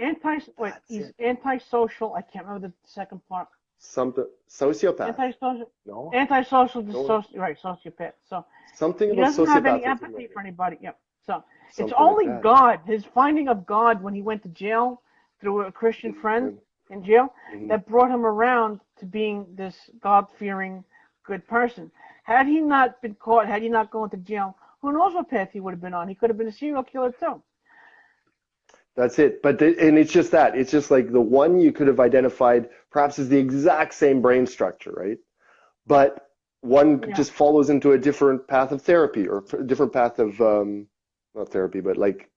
that's he's it, antisocial. I can't remember the second part. something, sociopath. Antisocial, No? antisocial, No? right, sociopath. So Something he about doesn't have any sociopath was in my empathy for head. anybody. Yeah. So it's Something like only that. God, his finding of God when he went to jail through a Christian friend in jail, Mm-hmm. that brought him around to being this God-fearing, good person. Had he not been caught, had he not gone to jail, who knows what path he would have been on? He could have been a serial killer too. That's it. And it's just that. It's just like the one you could have identified perhaps as the exact same brain structure, right? But one Yeah. just follows into a different path of therapy or a different path of, not therapy, but like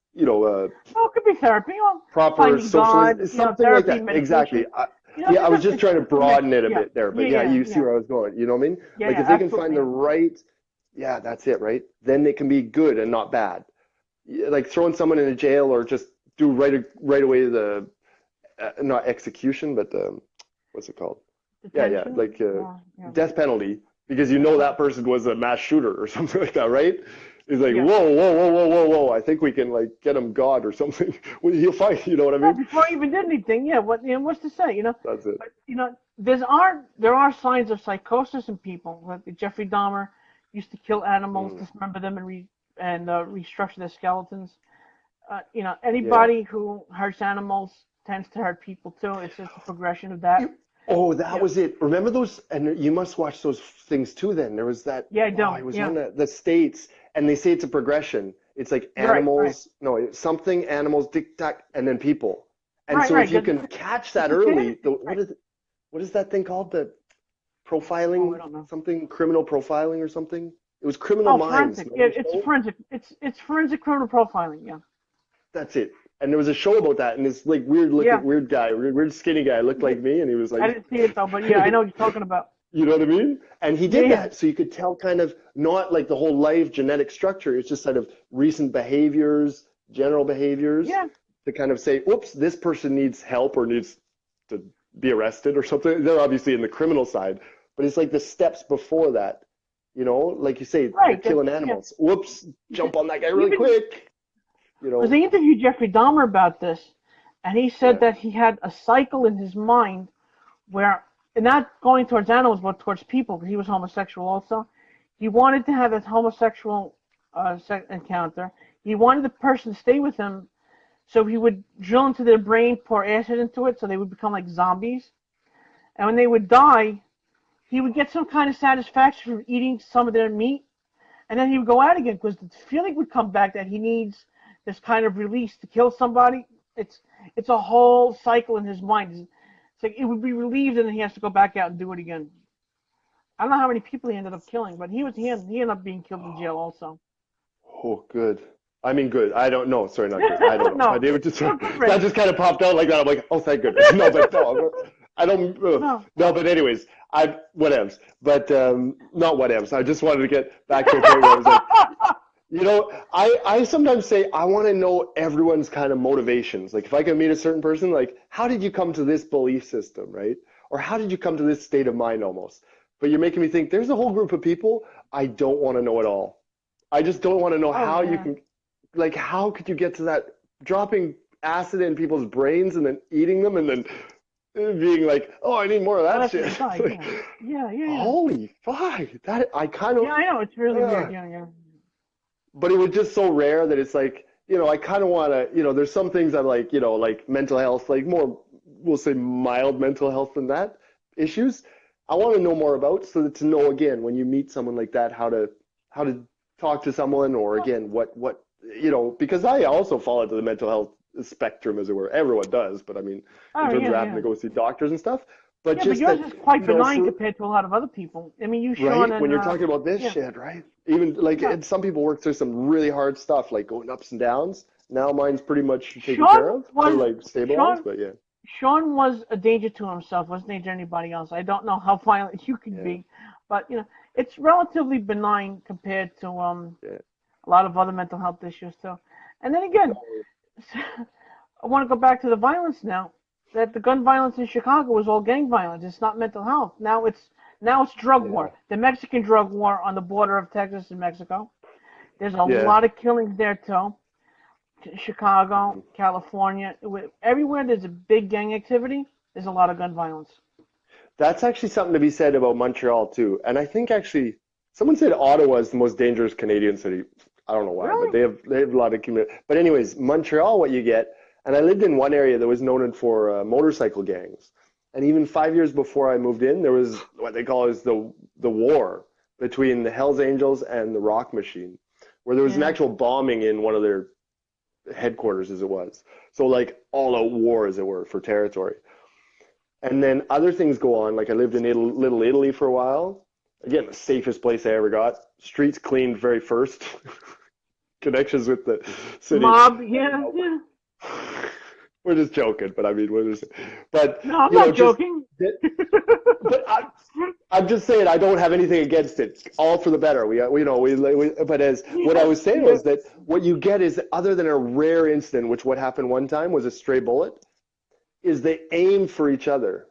Oh, it could be therapy, proper finding God, socialization, something like therapy, that. Exactly. meditation. Yeah, I was just It's trying to a mix. broaden it a Yeah, bit there, but yeah, yeah, yeah, you see yeah, where I was going. You know what I mean? yeah, Like yeah. if they can find Absolutely. the Yeah. right, yeah, that's it, right? Then it can be good and not bad. Like throwing someone in a jail or just do right away the not execution, but what's it called? Yeah, Detention. like Yeah, death penalty because you that's know fine. that person was a mass shooter or something like that, right? He's like, Yeah. whoa! I think we can like get him God or something. Well, he'll fight. You know what I Yeah, mean? before I even did anything, yeah. What's to say? That's it. But there are signs of psychosis in people. Like Jeffrey Dahmer used to kill animals, Mm, dismember them, and restructure their skeletons. yeah. Anybody who hurts animals tends to hurt people too. It's just a progression of that. Oh, that Yeah, was it. Remember those? And you must watch those things too. Then there was that. yeah, I Oh, do. it was Yeah, on the States, and they say it's a progression. It's like right, right, animals, no, it's something animals, tick tock, and then people. And right, so if right. you 'Cause can catch it's that a early, fantasy. Right. what is that thing called? The Oh, I profiling don't know. something, criminal profiling or something. It was Criminal Oh, Minds. forensic. Remember Yeah, the it's show? forensic. It's forensic criminal profiling. Yeah, That's it. And there was a show about that, and this like yeah. weird guy, weird skinny guy, looked Yeah. like me, and he was I like, didn't see it though, but yeah, I know what you're talking about. you know what I mean? And he Yeah, did yeah, that, so you could tell kind of not like the whole life genetic structure. It's just kind of recent behaviors, general behaviors, yeah. to kind of say, "Oops, this person needs help or needs to be arrested or something." They're obviously in the criminal side, but it's like the steps before that. Like you say, they're Right. killing Yeah. animals. Whoops, jump on that guy really Even quick. You because know? they interviewed Jeffrey Dahmer about this, and he said Yeah. that he had a cycle in his mind where, and not going towards animals, but towards people, because he was homosexual also. He wanted to have a homosexual encounter. He wanted the person to stay with him, so he would drill into their brain, pour acid into it, so they would become like zombies. And when they would die, he would get some kind of satisfaction from eating some of their meat, and then he would go out again because the feeling would come back that he needs this kind of release to kill somebody. It's it's a whole cycle in his mind. It's like it would be relieved, and then he has to go back out and do it again. I don't know how many people he ended up killing, but he ended up being killed in jail also. Oh, good. I mean, good. I don't know. Sorry, not good. I don't know. No, But it was just no, good for that him. just kind of popped out like that. I'm like, oh, thank goodness. No, but no, I don't. No, No, but anyways, I whatevs. But not whatevs. I just wanted to get back to a point where I was like, I sometimes say I want to know everyone's kind of motivations. Like if I can meet a certain person, like how did you come to this belief system, right? Or how did you come to this state of mind almost? But you're making me think there's a whole group of people I don't want to know at all. I just don't want to know oh how you yeah, can, like, how could you get to that dropping acid in people's brains and then eating them and then being like, oh, I need more of well that that's what shit. they die. Like, Yeah, yeah, yeah, yeah. holy fuck, that I kind of, Yeah, I know it's really weird. uh, Yeah, yeah. but it was just so rare that it's like, I kind of want to, there's some things I'm like, like mental health, like more, we'll say mild mental health than that issues. I want to know more about so that to know again when you meet someone like that how to talk to someone or Well, again what because I also fall into the mental health spectrum as it were. Everyone does, but I mean in oh terms of yeah, having yeah. to go see doctors and stuff. But Yeah, but just yours that is quite benign for compared to a lot of other people. I mean, you, Sean, right when and you're talking about this yeah, shit, right? Even like yeah. and some people work through some really hard stuff, like going ups and downs. Now mine's pretty much taken Sean care of or was like stabilized, Sean. but yeah, Sean was a danger to himself. Wasn't a danger to anybody else. I don't know how violent you can yeah, be, but it's relatively benign compared to yeah. a lot of other mental health issues too. And then again, I want to go back to the violence now. That the gun violence in Chicago was all gang violence. It's not mental health. Now it's drug Yeah, war. The Mexican drug war on the border of Texas and Mexico. There's a yeah. lot of killings there too. Chicago, California, everywhere there's a big gang activity, there's a lot of gun violence. That's actually something to be said about Montreal too. And I think actually someone said Ottawa is the most dangerous Canadian city. I don't know why, but Really? they have a lot of community. But anyways, Montreal, what you get, and I lived in one area that was known for motorcycle gangs. And even 5 years before I moved in, there was what they call is the war between the Hells Angels and the Rock Machine, where there was an Yeah. actual bombing in one of their headquarters, as it was. So like all out war, as it were, for territory. And then other things go on. Like I lived in Little Italy for a while. Again, the safest place I ever got. Streets cleaned very first. connections with the city. Mob, yeah, yeah. We're just joking, but I mean, we're just, but No, I'm you know, not just, joking. but I'm just saying I don't have anything against it. All for the better. But as what I Yeah, was saying yeah, was that what you get is other than a rare incident, which what happened one time was a stray bullet, is they aim for each other.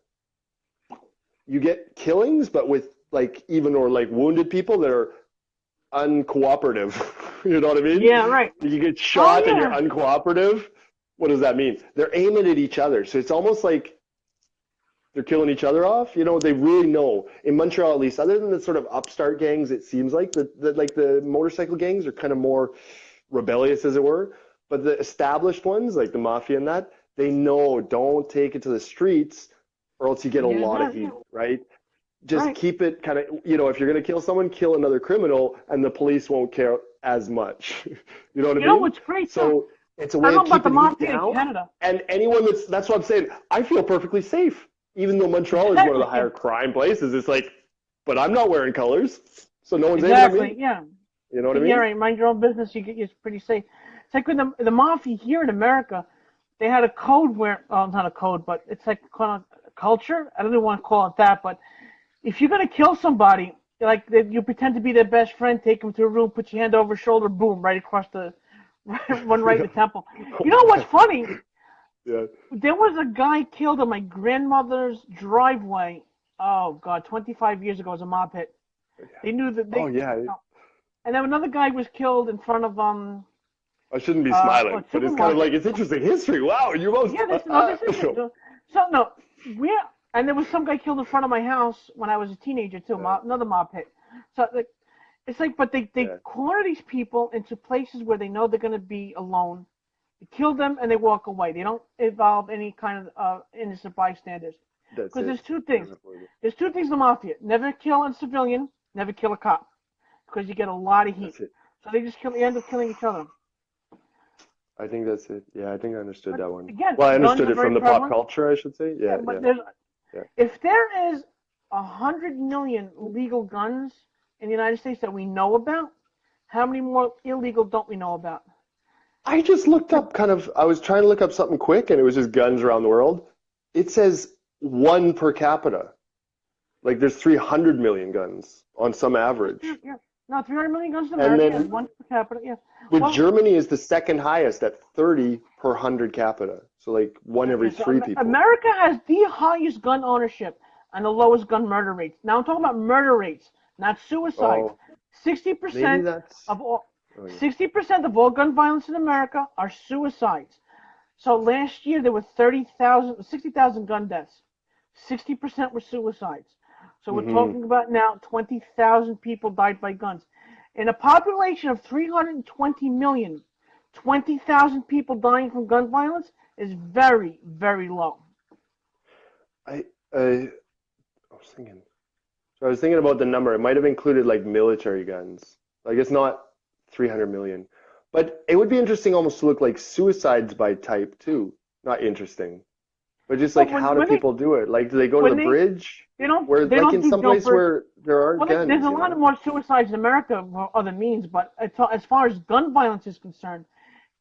You get killings, but with like even or like wounded people that are uncooperative. You know what I mean? yeah, right. You get Oh shot and you're yeah, uncooperative. What does that mean? They're aiming at each other. So it's almost like they're killing each other off. You know, they really know. In Montreal, at least, other than the sort of upstart gangs, it seems like the motorcycle gangs are kind of more rebellious, as it were. But the established ones, like the mafia and that, they know don't take it to the streets, or else you get a yeah, lot of no, yeah, heat, right? Just right. keep it kind of, you know, if you're going to kill someone, kill another criminal, and the police won't care as much. You know what I You know mean? what's great too? So it's a I way don't know of about the keeping heat mafia in down. Canada. And anyone that's what I'm saying. I feel perfectly safe, even though Montreal is one of the Exactly, yeah, higher crime places. It's like, but I'm not wearing colors, so no one's aiming at exactly, me. yeah. You know what I Yeah, mean? right. Mind your own business. You're pretty safe. It's like with the mafia here in America. They had a code where, oh, not a code, but it's like kind of culture. I don't even want to call it that, but if you're gonna kill somebody, like you pretend to be their best friend, take them to a room, put your hand over his shoulder, boom, right across the, one right in the temple. You know what's funny? Yeah. There was a guy killed in my grandmother's driveway. Oh God, 25 years ago, as a mob hit. They knew that Oh they, yeah. and then another guy was killed in front of I shouldn't be smiling, a but it's kind of like supermarket. it's interesting history. Wow, you most. Yeah, this is it. So no, we're and there was some guy killed in front of my house when I was a teenager too. Yeah, Another mob hit. So like, it's like, but they yeah, corner these people into places where they know they're going to be alone. They kill them and they walk away. They don't involve any kind of innocent bystanders. that's Because it. there's two things. There's two things in the mafia: never kill a civilian, never kill a cop, because you get a lot of heat. That's it. So they just end up killing each other. I think that's it. Yeah, I think I understood But that one. again, Well, I guns understood are it very from the pop prevalent. culture, I should say. Yeah, Yeah, but yeah, there's yeah. if there is 100 million legal guns in the United States that we know about, how many more illegal don't we know about? I just looked up kind of, I was trying to look up something quick and it was just guns around the world. It says one per capita. Like there's 300 million guns on some average. Yeah, no, 300 million guns in And America, then one per capita. Yeah, with well, Germany is the second highest at 30 per 100 capita. So like one every yeah. So three people. America has the highest gun ownership and the lowest gun murder rates. Now I'm talking about murder rates, not suicides. Oh, Sixty maybe percent that's, of all oh yeah. 60% of all gun violence in America are suicides. So last year there were 60,000 gun deaths. 60% were suicides. So we're Hmm. talking about now 20,000 people died by guns. In a population of 320 million, 20,000 people dying from gun violence is very, very low. I was thinking. So I was thinking about the number. It might have included like military guns. Like it's not 300 million. But it would be interesting almost to look like suicides by type too. Not interesting. But just like But how do people do it? Like do they go to the when bridge? Where they like don't in do some place jumpers. where there aren't Well, there's guns, a you lot of know? more suicides in America for other means, but as far as gun violence is concerned,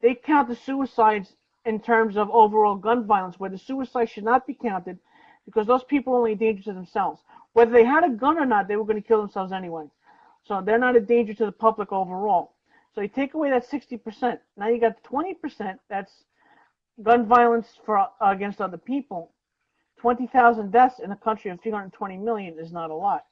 they count the suicides in terms of overall gun violence, where the suicides should not be counted because those people are only a danger to themselves. Whether they had a gun or not, they were going to kill themselves anyway. So they're not a danger to the public overall. So you take away that 60%. Now you got 20% that's gun violence for against other people. 20,000 deaths in a country of 320 million is not a lot.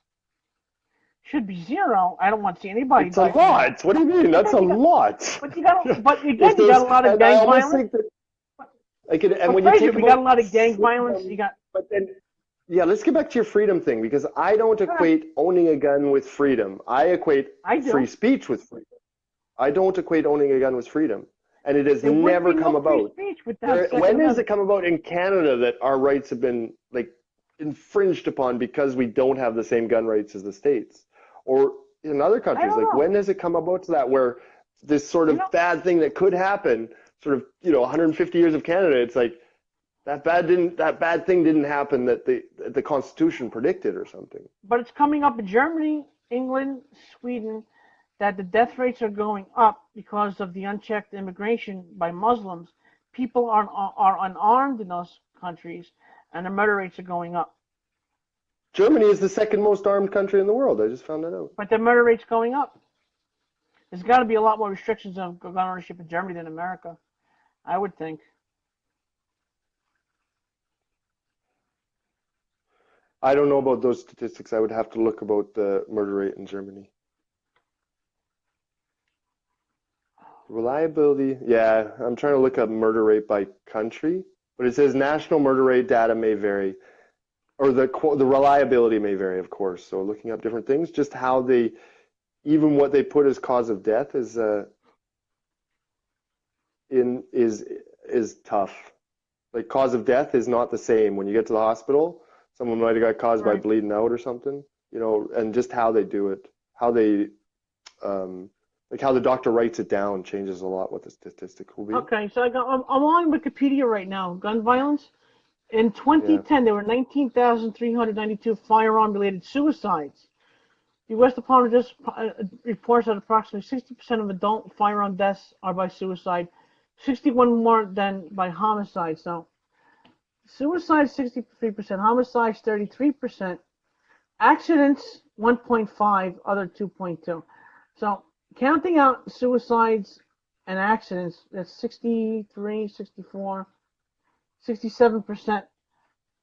Should be zero. I don't want to see anybody It's a die from that. lot. What do you mean? But That's then a you got, lot. but you got, but If again, you got there's, a lot of and I gang almost violence. think that I could, and But when you Fraser, think we got about a lot of gang violence. You freedom, got, but then, yeah, let's get back to your freedom thing because I don't equate owning a gun with freedom. I equate I free do. speech with freedom. I don't equate owning a gun with freedom. And it has There would never be come no free about. speech without the Second When has it Amendment. come about in Canada that our rights have been like infringed upon because we don't have the same gun rights as the States? Or in other I countries, don't like know. when has it come about to that where this sort You of know, bad thing that could happen, sort of, 150 years of Canada, it's like that bad thing didn't happen that the Constitution predicted or something. but it's coming up in Germany, England, Sweden. that the death rates are going up because of the unchecked immigration by Muslims. People are unarmed in those countries, and the murder rates are going up. Germany is the second most armed country in the world. I just found that out. But the murder rate's going up. There's got to be a lot more restrictions on gun ownership in Germany than America, I would think. I don't know about those statistics. I would have to look about the murder rate in Germany. Reliability, yeah, I'm trying to look up murder rate by country, but it says national murder rate data may vary, or the reliability may vary, of course. So looking up different things, just how they, even what they put as cause of death is is tough. Like cause of death is not the same when you get to the hospital. Someone might have got caused by Right. bleeding out or something, and just how they do it, how they like how the doctor writes it down changes a lot what the statistic will be. Okay, so I'm on Wikipedia right now. Gun violence. In Yeah. 2010, there were 19,392 firearm-related suicides. The U.S. Department of Justice reports that approximately 60% of adult firearm deaths are by suicide, 61 more than by homicide. So, suicide 63%, homicides 33%, accidents 1.5, other 2.2. So, counting out suicides and accidents, that's 63, 64, 67%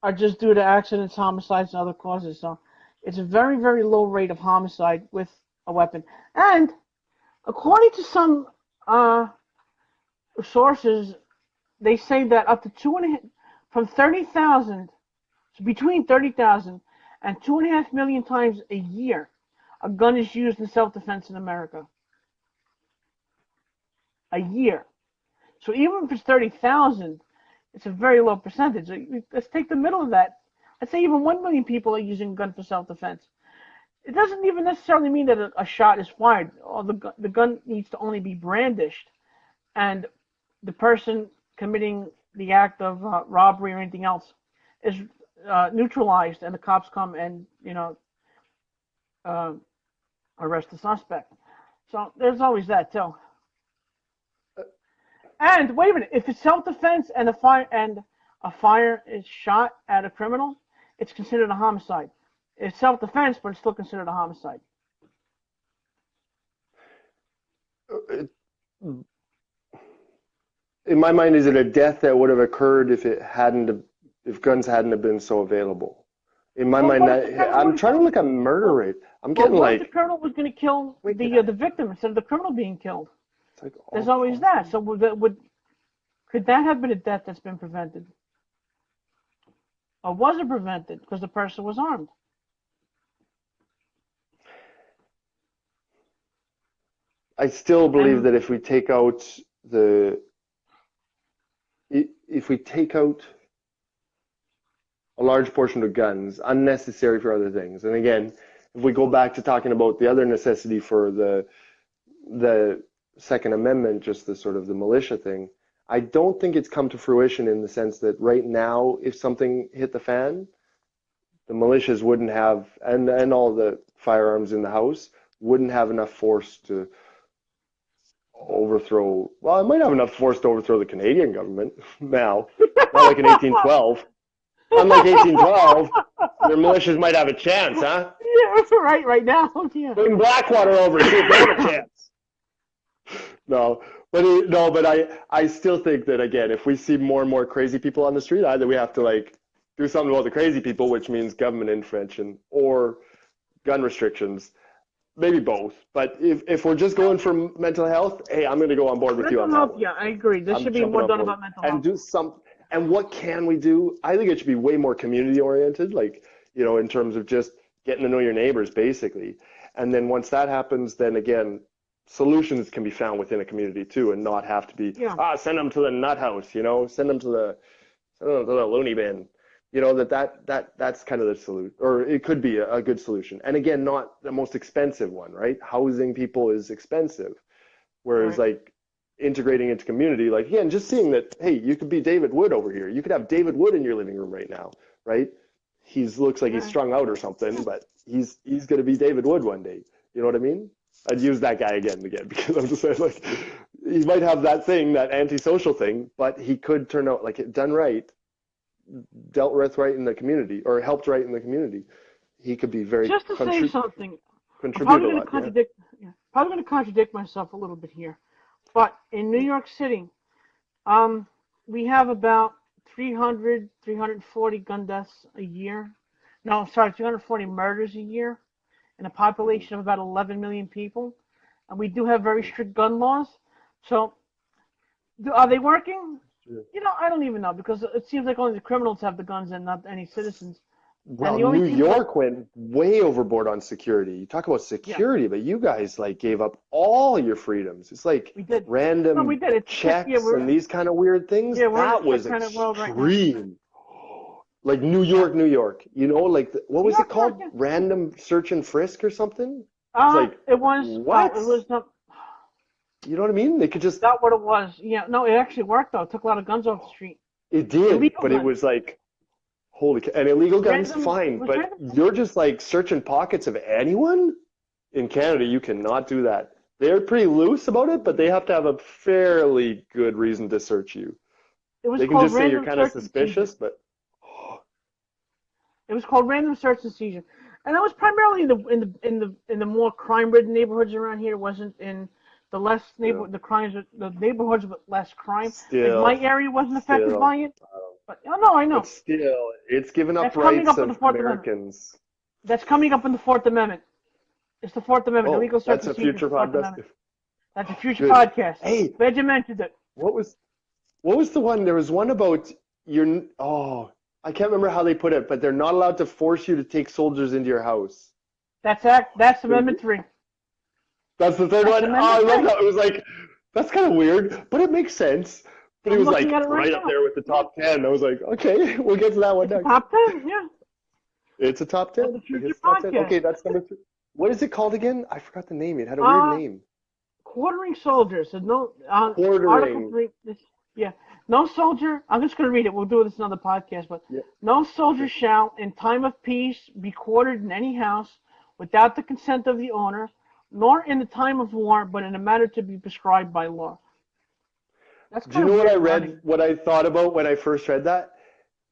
are just due to accidents, homicides, and other causes. So it's a very, very low rate of homicide with a weapon. And according to some sources, they say that up to from 30,000, so between 30,000 and 2.5 million times a year, a gun is used in self-defense in America. A year. So even if it's 30,000, it's a very low percentage. Let's take the middle of that. Let's say even 1 million people are using a gun for self-defense. It doesn't even necessarily mean that a shot is fired. The gun needs to only be brandished, and the person committing the act of robbery or anything else is neutralized, and the cops come and uh, arrest the suspect. So there's always that too. And wait a minute, if it's self-defense and a fire is shot at a criminal, it's considered a homicide. It's self-defense, but it's still considered a homicide. In my mind, is it a death that would have occurred if guns hadn't have been so available? In my mind, I'm trying to look at murder rate. I'm getting what if like the criminal was going to kill the victim instead of the criminal being killed? it's like There's always that. So could that have been a death that's been prevented? Or was it prevented because the person was armed? I still believe that if we take out a large portion of guns, unnecessary for other things, and again, if we go back to talking about the other necessity for the Second Amendment, just the sort of the militia thing, I don't think it's come to fruition in the sense that right now, if something hit the fan, the militias wouldn't have, and all the firearms in the house wouldn't have enough force to overthrow. Well, it might have enough force to overthrow the Canadian government now, not like in 1812. Unlike 1812, their militias might have a chance, huh? Yeah, right now. Yeah. Bring Blackwater over and see if they have a chance. No, but I still think that again, if we see more and more crazy people on the street, either we have to like do something about the crazy people, which means government intervention, or gun restrictions. Maybe both. But if we're just going for mental health, hey, I'm going to go on board with you on that one. Yeah, I agree. There should be more done about mental health. And do some. And what can we do? I think it should be way more community oriented, like, in terms of just getting to know your neighbors, basically. And then once that happens, then again, solutions can be found within a community too, and not have to be, send them to the nut house, send them to the loony bin. That's kind of the solution, or it could be a good solution. And again, not the most expensive one, right? Housing people is expensive, whereas like integrating into community, like again, just seeing that, hey, you could be David Wood over here. You could have David Wood in your living room right now, right? He looks like he's strung out or something, but he's going to be David Wood one day. You know what I mean? I'd use that guy again and again because I'm just saying, like, he might have that thing, that antisocial thing, but he could turn out, like, done right, dealt with right in the community, or helped right in the community. He could be very Just to say something, I'm contribute probably a going to lot. Yeah. contradict, yeah, probably going to contradict myself a little bit here, but in New York City, um, we have about 300, 340 gun deaths a year. No, sorry, 340 murders a year in a Mhm. population of about 11 million people. And we do have very Mhm. strict gun laws. So, are they working? Yeah. I don't even know because it seems like only the criminals have the guns and not any citizens. And Well, the only New thing, like, York went way overboard on security. You talk about yeah, security, but you guys like gave up all your freedoms. It's like we did. No, we random did. Yeah, checks and these kind of weird things. we're in a That check was kind of world right now. extreme. Like New Yeah, York, New York. You know, like what New was it York, New York. called? Yeah. Random search and frisk or something? It's like, It was. what? It was not. You know what I mean? They could I just, forgot what it was. Yeah, no, it actually worked though. It took a lot of guns off the street. it did, Illegal but it guns. was like, and illegal guns, Random. It fine, was but random. you're just like searching pockets of anyone? In Canada, you cannot do that. They're pretty loose about it, but they have to have a fairly good reason to search you. It was They can called just say you're random kind of search and seizure. suspicious, but It was called random search and seizure, and that was primarily in the more crime-ridden neighborhoods around here. It wasn't in the less yeah, the neighborhoods with less crime. Like my still, area wasn't affected still, by it, but oh no, I but know still, it's given up that's coming rights up in the of Fourth Amendment. Americans. That's coming up in the Fourth Amendment. It's the Fourth Amendment. Oh, Illegal search that's and a seizure is future the Fourth podcast. Amendment. That's a future Good. podcast. Hey, Glad you mentioned it. what was what was the one? There was one about I can't remember how they put it, but they're not allowed to force you to take soldiers into your house. That's Amendment 3. That's the third That's one. Oh, I Amendment love 3. how it was like, that's kind of weird, but it makes sense. But it I'm was looking like at it right right up now. there with the Yeah, top 10. I was like, okay, we'll get to that one it's a next. top 10. Yeah, It's a top that's a 10. I future guess top 10. podcast. Okay, that's number three. What is it called again? I forgot the name. It had a weird Uh, name. Quartering soldiers. So no, Article Quartering. 3. Yeah, no soldier. I'm just going to read it. We'll do this in another podcast. But Yeah. no soldier Okay. shall, in time of peace, be quartered in any house without the consent of the owner, nor in the time of war, but in a manner to be prescribed by law. That's Do you kind of know what I weird read, wording. what I thought about when I first read that?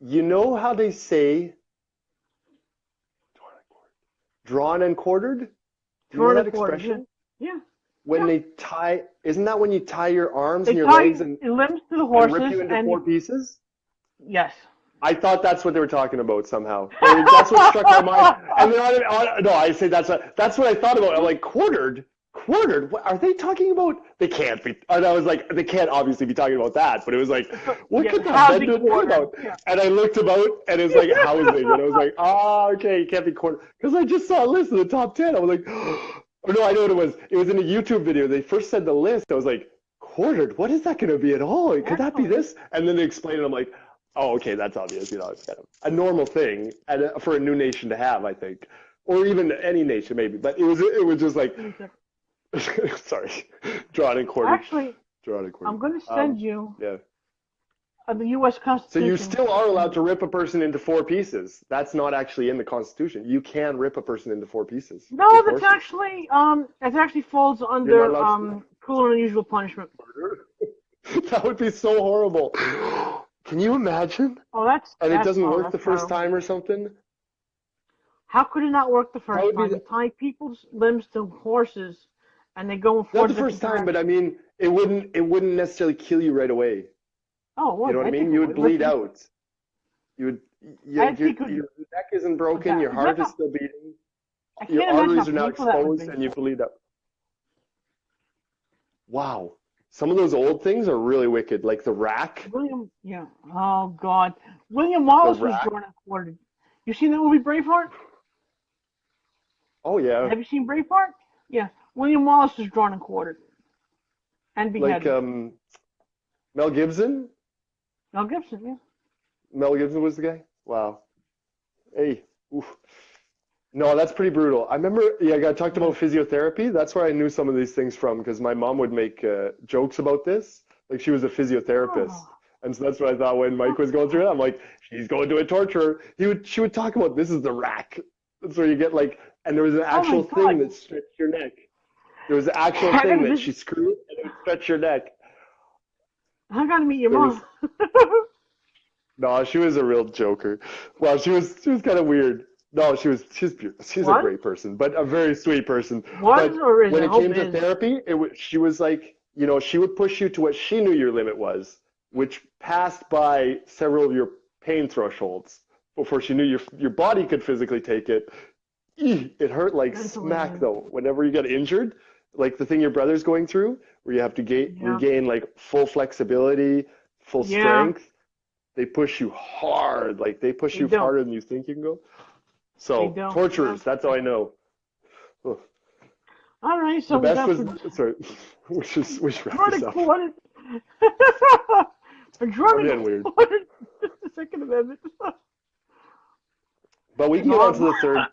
You know how they say drawn and quartered? Do you know 200 that quarters. Yeah, expression? yeah, When yeah. they tie, isn't that when you tie your arms They and your tie legs and limbs to the rip horses, you into and four pieces? yes. I thought that's what they were talking about somehow. That's what struck my mind. And then no, I say that's what I thought about. I'm like, quartered, quartered. What are they talking about? They can't be. And I was like, they can't obviously be talking about that. But it was like, what Yeah, could that have housing been quarter. about? Yeah. And I looked about, and it's like housing, and I was like, oh, okay, you can't be quartered because I just saw a list of the top 10. I was like, oh no, I know what it was. It was in a YouTube video. They first said the list. I was like, quartered. What is that going to be at all? Could that be Excellent. this? And then they explained it. I'm like, oh, okay, that's obvious. You know, it's kind of a normal thing and for a new nation to have, I think, or even any nation maybe. But it was just like, sorry, drawn and quartered, Actually, drawn and I'm quartered. going to send you Yeah. the U.S. So you Constitution. still are allowed to rip a person into four pieces. That's not actually in the Constitution. You can rip a person into four pieces No, with that's horses. actually that actually falls You're not under allowed to do that. cruel and unusual punishment. Murder? That would be so horrible. Can you imagine? Oh, that's And it that's doesn't oh, work that's the first terrible. time or something? How could it not work the That first would be time? You tie people's limbs to horses, and they go in not four the first different time, but I directions. mean, it wouldn't necessarily kill you right away. Oh, You what? know what I I think mean? it You would would. Let's bleed see. out. You would I think it your would. neck isn't broken, your heart is No, still beating, I your can't imagine how arteries are now painful that would exposed, be. and you bleed out. Wow. Some of those old things are really wicked, like the rack. Yeah. Oh God. William The Wallace was rack. drawn and quartered. You seen that movie Braveheart? Oh yeah. Have you seen Braveheart? Yeah. William Wallace was drawn and quartered and Like beheaded. Mel Gibson. Mel Gibson, yeah. Mel Gibson was the guy. Wow. Hey. Oof. No, that's pretty brutal. I remember, yeah, I got talked Yeah. about physiotherapy. That's where I knew some of these things from because my mom would make jokes about this. Like she was a physiotherapist. Oh, And so that's what I thought when Mike was going through it. I'm like, she's going to a torture. She would talk about this is the rack. That's where you get like, and there was an oh my actual thing God. that stretched your neck. There was an actual I thing gotta that visit. she screwed and it would stretch your neck. I gotta meet your There mom. was no, she was a real joker. Well, she was kind of weird. No, she's a Was? great person, but a very sweet person. Was But or is? when I it hope came to is. therapy, she was like, she would push you to what she knew your limit was, which passed by several of your pain thresholds before she knew your body could physically take it. It hurt like smack Mentally. though. Whenever you get injured, like the thing your brother's going through, where you have to Yeah. regain like full flexibility, full Yeah. strength, they push you hard. Like they push They you do. harder than you think you can go. They So do. Yeah. torturers, that's how I know. Ugh. All right. So The we best got was sorry. We should wrap this Jordan up. Quarter. I'm Jordan getting weird. Quarter. The Second Amendment. But we There's can a get on lot to more. the third.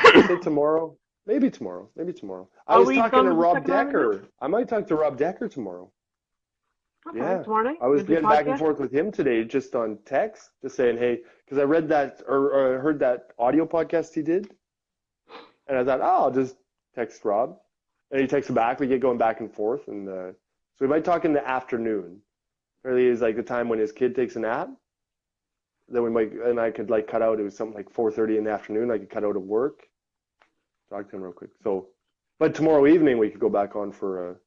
Should we say tomorrow? Maybe tomorrow. Maybe tomorrow. I Are was we talking done to with the Rob Second Amendment now? Decker. I might talk to Rob Decker tomorrow. Okay. Yeah. Tomorrow night I we was do a getting back and podcast. forth with him today just on text, just saying, hey, because I read that or heard that audio podcast he did. And I thought, oh, I'll just text Rob. And he texted back. We get going back and forth. And so we might talk in the afternoon. Really is like the time when his kid takes a nap. Then we might, and I could like cut out, it was something like 4:30 in the afternoon. I could cut out of work, talk to him real quick. So, but tomorrow evening we could go back on for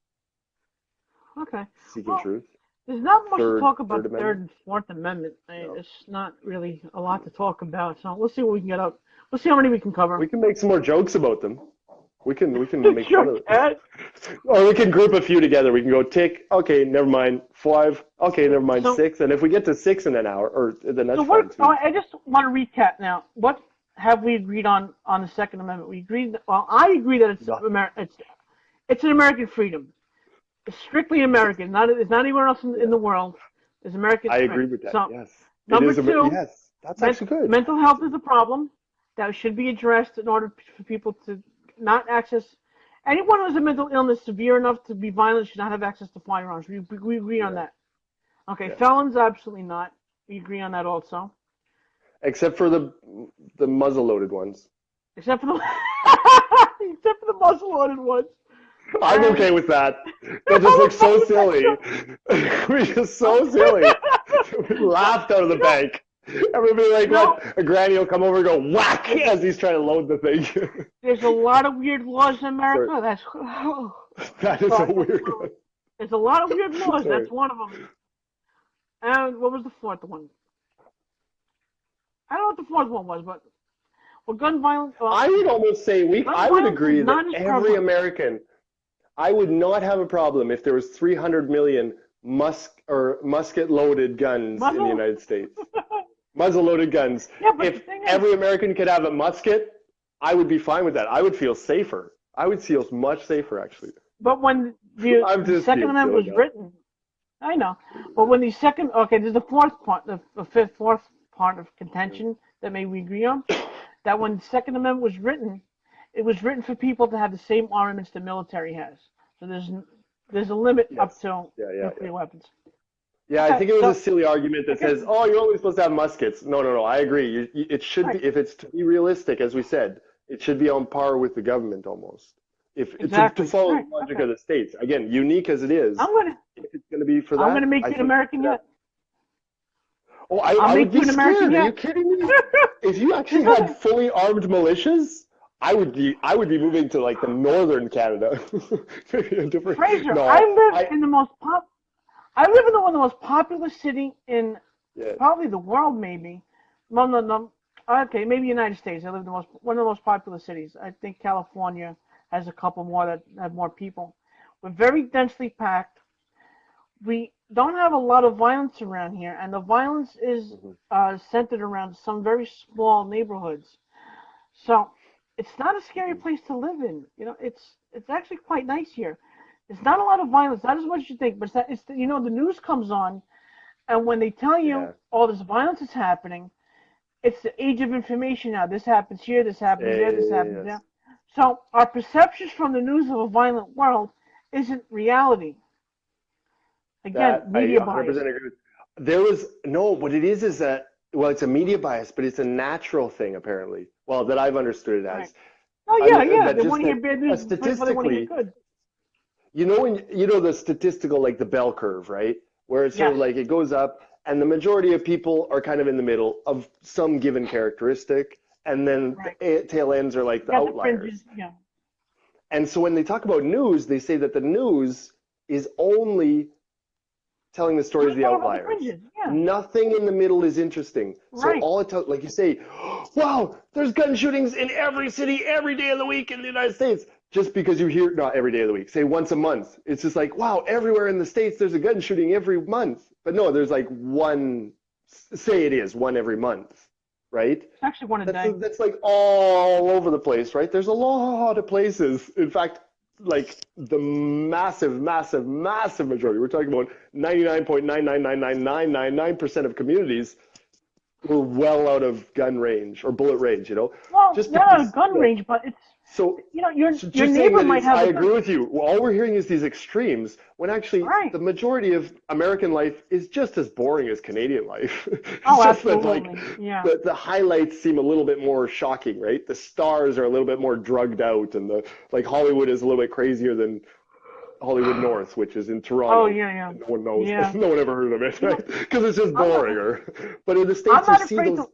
Okay. Seeking Well, Truth. there's not much to talk Third about the Third Amendment. and Fourth Amendment. No. It's not really a lot to talk about. So we'll see what we can get up. We'll see how many we can cover. We can make some more jokes about them. We can make fun Sure of it. can. Or we can group a few together. We can go tick, okay, never mind, 5, okay, never mind, So 6. And if we get to 6 in an hour, or then So that's what? fine Oh, too. I just want to recap now. What have we agreed on the Second Amendment? We agreed. Well, I agree that Nothing. it's an American freedom. It's strictly American. Not it's not anywhere else in Yeah, the world. It's American. I Right. agree with that. So Yes. It number is, two, yes, that's actually good. mental health is a problem that should be addressed in order for people to not access. Anyone who has a mental illness severe enough to be violent should not have access to firearms. We agree on Yeah, that. Okay, yes. felons absolutely not. We agree on that also. Except for the muzzle-loaded ones. Except for the except for the muzzle-loaded ones. I'm And okay with that. That just looks so the silly. We just so silly. We laughed out of the you know, bank. Everybody like you know, what? A granny will come over and go whack as he's trying to load the thing. there's a lot of weird laws in Sorry, America. That's that is a but weird one. there's a lot of weird laws. Sorry. That's one of them. And what was the fourth one? I don't know what the fourth one was, but gun violence. I would almost say Gun I would violence is agree that not as every prevalent. American, I would not have a problem if there was 300 million musket loaded guns in the Muzzle. United States. Muzzle loaded guns. Yeah, but the If thing is, every American could have a musket, I would be fine with that. I would feel safer. I would feel much safer, actually. but when the I'm just Second being Amendment silly was now. written, I know. But when the second, okay, there's the fourth part, fourth part of contention that maybe we agree on. That when the Second Amendment was written, it was written for people to have the same armaments the military has. So there's a limit up Yes. to Yeah, yeah, yeah. nuclear weapons. Yeah, I Okay, think it was a so silly argument I that guess says, "Oh, you're only supposed to have muskets." No, no, no. I agree. It should right, be, if it's to be realistic, as we said, it should be on par with the government almost. If to exactly. follow Right. the logic Okay. of the states, again, unique as it I'm is, gonna if it's going to be for I'm gonna that, make I you an think it American should have. yet. Oh, I'll I would make you be an American scared. Are you yet. kidding me? If you actually had fully armed militias, I would be moving to like the northern Canada. Maybe a different. Fraser, I No, live in the most pop. I live in one of the most popular city in yeah, probably the world, maybe. No, no, no. Okay, maybe United States. I live in one of the most popular cities. I think California has a couple more that have more people. We're very densely packed. We don't have a lot of violence around here, and the violence is mhm, centered around some very small neighborhoods. So it's not a scary mhm, place to live in. It's actually quite nice here. It's not a lot of violence, not as much as you think, but the news comes on, and when they tell you yeah, all this violence is happening, it's the age of information now. This happens here, this happens there, this happens yes. there. So our perceptions from the news of a violent world isn't reality. Again, That I media bias. 100% agree with. There was no, what it is that, well, it's a media bias, but it's a natural thing apparently. Well, that I've understood it Right. as. Oh I yeah, mean, yeah. that They just want to that hear bad news before they want to hear statistically, good. when the statistical, like the bell curve, right? Where it's sort Yes. of like it goes up, and the majority of people are kind of in the middle of some given characteristic, and then Right. the tail ends are like You the got the fringes. outliers. Yeah. And so when they talk about news, they say that the news is only telling the stories of Just the talk about the outliers. fringes. Yeah. Nothing in the middle is interesting. So Right. all it tells, like you say, wow, there's gun shootings in every city every day of the week in the United States. Just because you hear, not every day of the week, say once a month. It's just like, wow, everywhere in the States there's a gun shooting every month. But no, there's like one, say it is one every month, right? It's actually one a day. That's like all over the place, right? There's a lot of places. In fact, like the massive, massive, massive majority, we're talking about 99.9999999% of communities were well out of gun range or bullet range, Well, just not a because, gun range, but it's so, your so your just saying neighbor that might it's, have I a gun. agree with you. All we're hearing is these extremes when actually Right. the majority of American life is just as boring as Canadian life. It's Oh, just that like absolutely. Yeah. the highlights seem a little bit more shocking, right? The stars are a little bit more drugged out, and the like Hollywood is a little bit crazier than Hollywood North, which is in Oh Toronto. yeah, yeah, And no one knows, yeah. no one ever heard of it, You know, right? Because it's just I'm boring. not. But in the I'm States, you not see afraid those. to.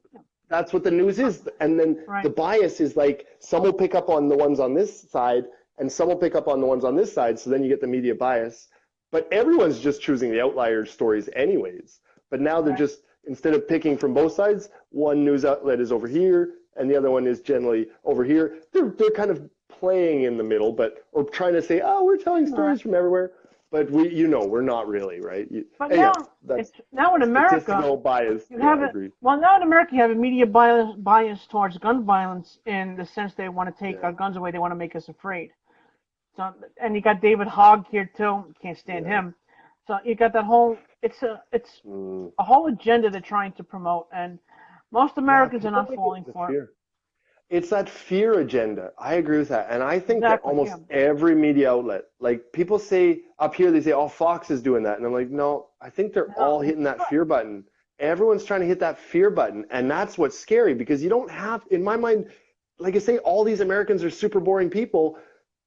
That's what the news is, and then the Right. bias is like some will pick up on the ones on this side, and some will pick up on the ones on this side. So then you get the media bias. But everyone's just choosing the outlier stories anyways. But now they're Right. just instead of picking from both sides, one news outlet is over here, and the other one is generally over here. They're kind of playing in the middle, but or trying to say, oh, we're telling Right. stories from everywhere. But we're not really, right? But Yeah, now that's it's now in America. statistical bias. You Yeah, have I it. agree. Well, now in America, you have a media bias towards gun violence in the sense they want to take Yeah, our guns away. They want to make us afraid. So, and you got David Hogg here too. Can't stand yeah. him. So you got that whole. It's Mm. a whole agenda they're trying to promote, and most Yeah, Americans are people not think it's falling the for it. fear. It's that fear agenda. I agree with that. And I think that Exactly. Yeah. almost every media outlet, like people say up here, they say, oh, Fox is doing that. And I'm like, no, I think they're No, all hitting that fear button. Everyone's trying to hit that fear button. And that's what's scary because you don't have, in my mind, like I say, all these Americans are super boring people.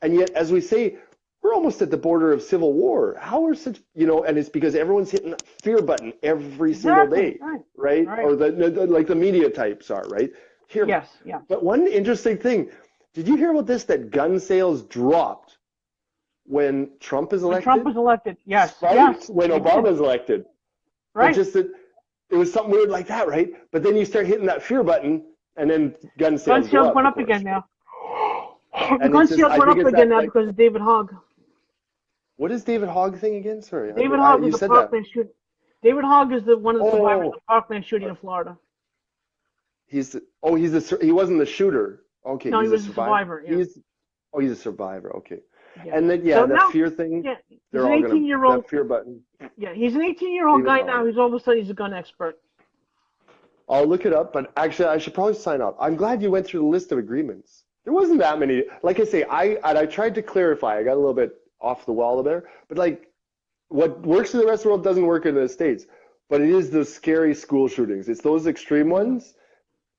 And yet, as we say, we're almost at the border of civil war. How are such, and it's because everyone's hitting that fear button every single exactly. day, Right. right? Right. Or like the media types are, right? Here, Yes. Yeah. but one interesting thing, did you hear about this? That gun sales dropped when Trump is When Trump elected, was elected. Yes. Yes. spiked when They did. Obama is elected. But Right. just that it was something weird like that, right? But then you start hitting that fear button, and then gun Gun sales go sales up, went of up again course. now. The And gun it's just, sales I went think up it's again that now like, because of David Hogg. what is David Hogg thing again? Sorry, David Hogg you was the said that. Parkland shooting. David Hogg is the one of the survivors of Oh, the Parkland shooting in Florida. he wasn't the shooter. Okay, No, he he's a was a survivor. survivor. Yeah. He's a survivor. Okay. Yeah. And then So yeah, that now, fear thing, yeah, he's they're an all gonna 18-year-old. that fear button. Yeah, he's an 18-year-old David guy now. Hogg. He's all of a sudden he's a gun expert. I'll look it up, but actually, I should probably sign up. I'm glad you went through the list of agreements. There wasn't that many. Like I say, I tried to clarify. I got a little bit off the wall there, but like what works in the rest of the world doesn't work in the States. But it is the scary school shootings. It's those extreme Yeah. ones.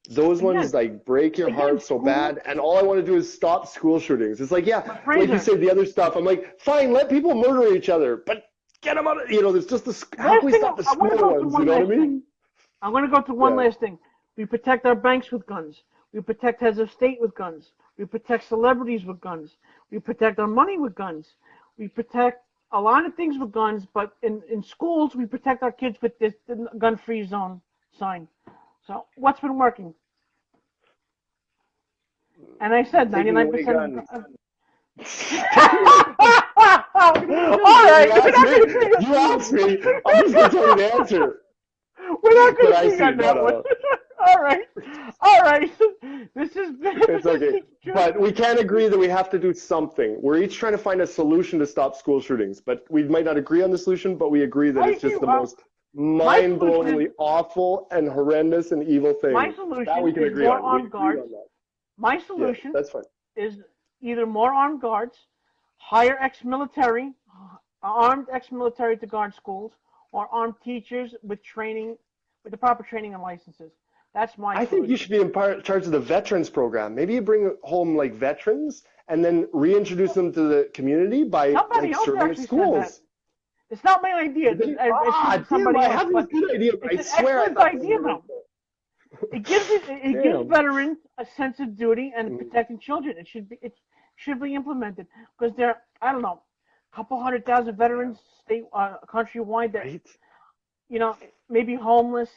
Those ones Again, like break your heart so school. bad, and all I want to do is stop school shootings. It's like, yeah, But like you Fraser, said, the other stuff. I'm like, fine, let people murder each other, but get them out of, there's just the, how can last we thing stop the I want to small go through ones? You one know what I last thing. mean? I'm going to go through one Yeah. last thing. We protect our banks with guns. We protect heads of state with guns. We protect celebrities with guns. We protect our money with guns. We protect a lot of things with guns, but in schools, we protect our kids with this gun-free zone sign. So what's been working? And I said Taking away 99% guns. of. All All right, we're not going to see it. You asked me. I'm just going to tell you the answer. We're not going But to I see see. on No, that no, one. no. All right, all right. This is It's okay. But we can agree that we have to do something. We're each trying to find a solution to stop school shootings. But we might not agree on the solution, but we agree that I it's just agree. the most My solution mind-blowingly is awful and horrendous and evil my thing. That solution we can is agree more on. We armed agreed guards. on that. My Yeah, solution that's fine. is either more armed guards, hire ex-military, armed ex-military to guard schools, or armed teachers with training, with the proper training and licenses. That's my I think you solution. should be in charge of the veterans program. Maybe you bring home like veterans and then reintroduce them to the community by Somebody like else serving at actually said that. schools. It's not my idea. It should be Damn, somebody I else, have this but good idea. it's I an swear I excellent thought this was idea, a good though. It gives idea. veterans a sense of duty and Damn. protecting children. It should be implemented because there, I don't know, a couple 100,000 veterans countrywide that Right? maybe homeless,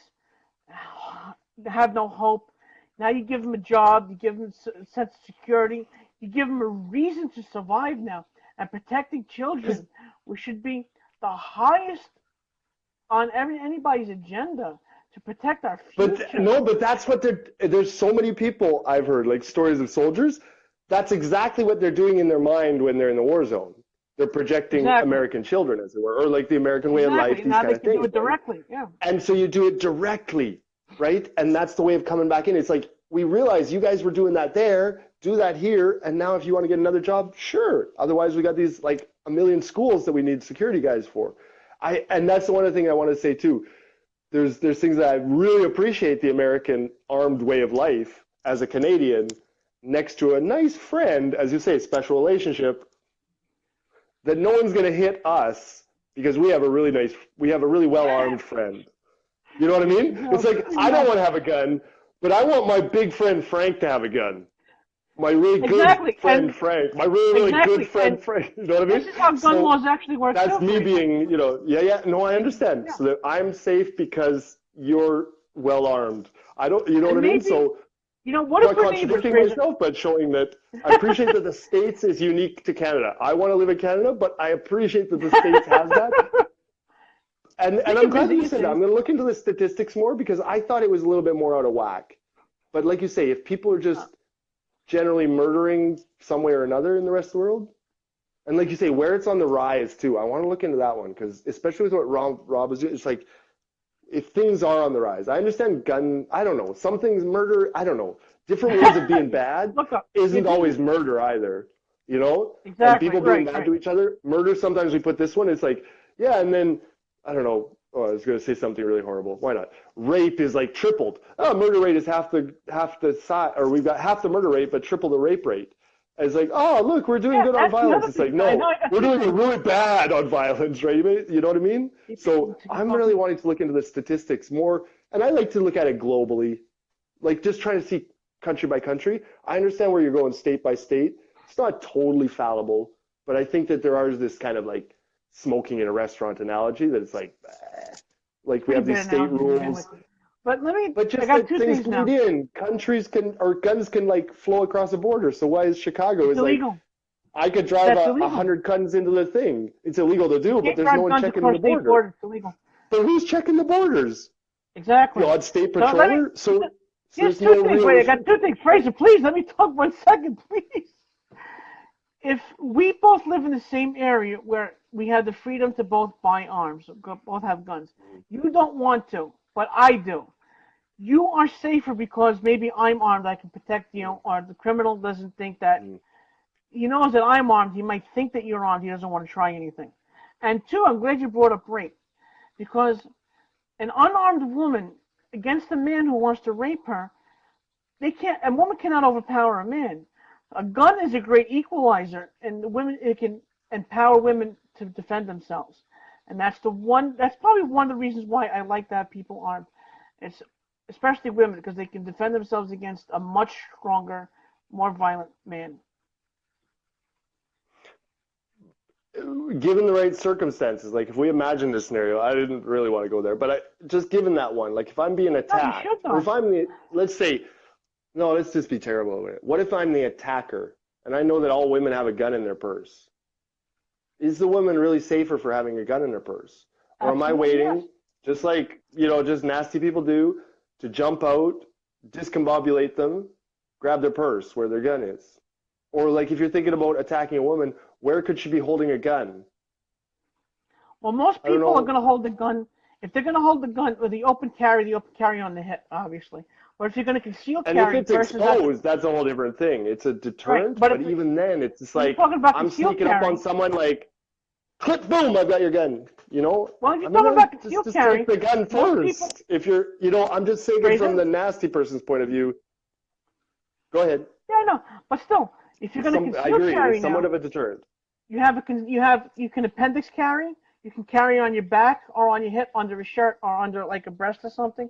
have no hope. Now you give them a job, you give them a sense of security, you give them a reason to survive now. And protecting Because children, we should be the highest on anybody's agenda to protect our But future. no, but that's what there's so many people I've heard, like stories of soldiers. That's exactly what they're doing in their mind when they're in the war zone. They're projecting Exactly. American children, as it were, or like the American way of life, Exactly. these Now kind they of can do things, it right? directly. Yeah. And so you do it directly, right? And that's the way of coming back in. It's like we realize you guys were doing that there, do that here, and now if you want to get another job, sure. Otherwise, we got these like a million schools that we need security guys for. And that's the one other thing I want to say too. There's things that I really appreciate the American armed way of life as a Canadian, next to a nice friend, as you say, special relationship, that no one's going to hit us because we have a really well armed friend. You know what I mean? It's like I don't Yeah. want to have a gun, but I want my big friend Frank to have a gun. My really good Exactly. friend Frank. My really good Exactly. friend And Frank. You know what I this mean? is how gun So laws actually work that's too, me Fraser. being, yeah. No, I understand. Yeah. So that I'm safe because you're well armed. I don't, you know what And I mean? maybe, So what I'm if not we're neighbors, contradicting Fraser? myself, but showing that I appreciate that the States is unique to Canada. I want to live in Canada, but I appreciate that the States has that. And We I'm can glad visit that you you said that. I'm soon. going to look into the statistics more because I thought it was a little bit more out of whack. But like you say, if people are just generally murdering some way or another in the rest of the world, and like you say, where it's on the rise too, I want to look into that one because especially with what Rob was doing, it's like if things are on the rise. I understand I don't know, some things murder, I don't know. Different ways of being bad Look up. isn't always murder either, you know? And Exactly. people being Right. bad Right. to each other, murder, sometimes we put this one, it's like, yeah, and then, I don't know, oh, I was going to say something really horrible. Why not? Rape is like tripled. Oh, murder rate is half the size, or we've got half the murder rate, but triple the rape rate. And it's like, oh, look, we're doing Yeah. good on That's the violence. other It's thing. like, I know. no, I got we're two doing things. really bad on violence, right? You know what I mean? So I'm really wanting to look into the statistics more, and I like to look at it globally, like just trying to see country by country. I understand where you're going state by state. It's not totally fallible, but I think that there is this kind of like smoking in a restaurant analogy that it's like we Pretty have bad these state analogy to begin with. rules, But but I just got that two things things bleed now. in. Countries can, or guns can like flow across a border. So why is Chicago It's is like, illegal. I could drive That's a illegal. hundred guns into the thing. It's illegal to You do, but can't there's no drive one guns checking the across state border. borders. It's illegal. But who's checking the borders? The Exactly. odd state So let me. patroller? So Here's there's two no things. real Wait, I issue. got two things. Fraser, please let me talk 1 second, please. If we both live in the same area where we have the freedom to both buy arms, both have guns, you don't want to, but I do. You are safer because maybe I'm armed, I can protect you, or the criminal doesn't think that Mm. he knows that I'm armed. He might think that you're armed. He doesn't want to try anything. And two, I'm glad you brought up rape because an unarmed woman against a man who wants to rape her, they can't. A woman cannot overpower a man. A gun is a great equalizer, and it can empower women to defend themselves. And that's the one. That's probably one of the reasons why I like to have people armed. It's especially women because they can defend themselves against a much stronger, more violent man. Given the right circumstances, like if we imagine this scenario, I didn't really want to go there, but just given that one, like if I'm being No, you should attacked, or though. if I'm let's say, no, let's just be terrible. What if I'm the attacker and I know that all women have a gun in their purse? Is the woman really safer for having a gun in her purse? Or am I Absolutely yes. waiting, just like, just nasty people do, to jump out, discombobulate them, grab their purse where their gun is? Or like if you're thinking about attacking a woman, where could she be holding a gun? Well, most I don't people are know. going to hold the gun. If they're going to hold the gun with the open carry on the hip, obviously. But if you're going to conceal And if carry it's versus that, exposed, that's a whole different thing. It's a right? deterrent, But but even then, it's just if you're like talking about I'm concealed sneaking up on carry, someone like, click, boom, I've got your gun. you know, Well, if you're I'm gonna talking about concealed just carry, take the gun most people, first. If you're, you know, I'm just thinking from Fraser. the nasty person's point of view. Go ahead. Yeah, I know, but still, if you're going to I conceal agree. carry It's somewhat now, of a deterrent. you can appendix carry. You can carry on your back or on your hip, under a shirt or under like a breast or something.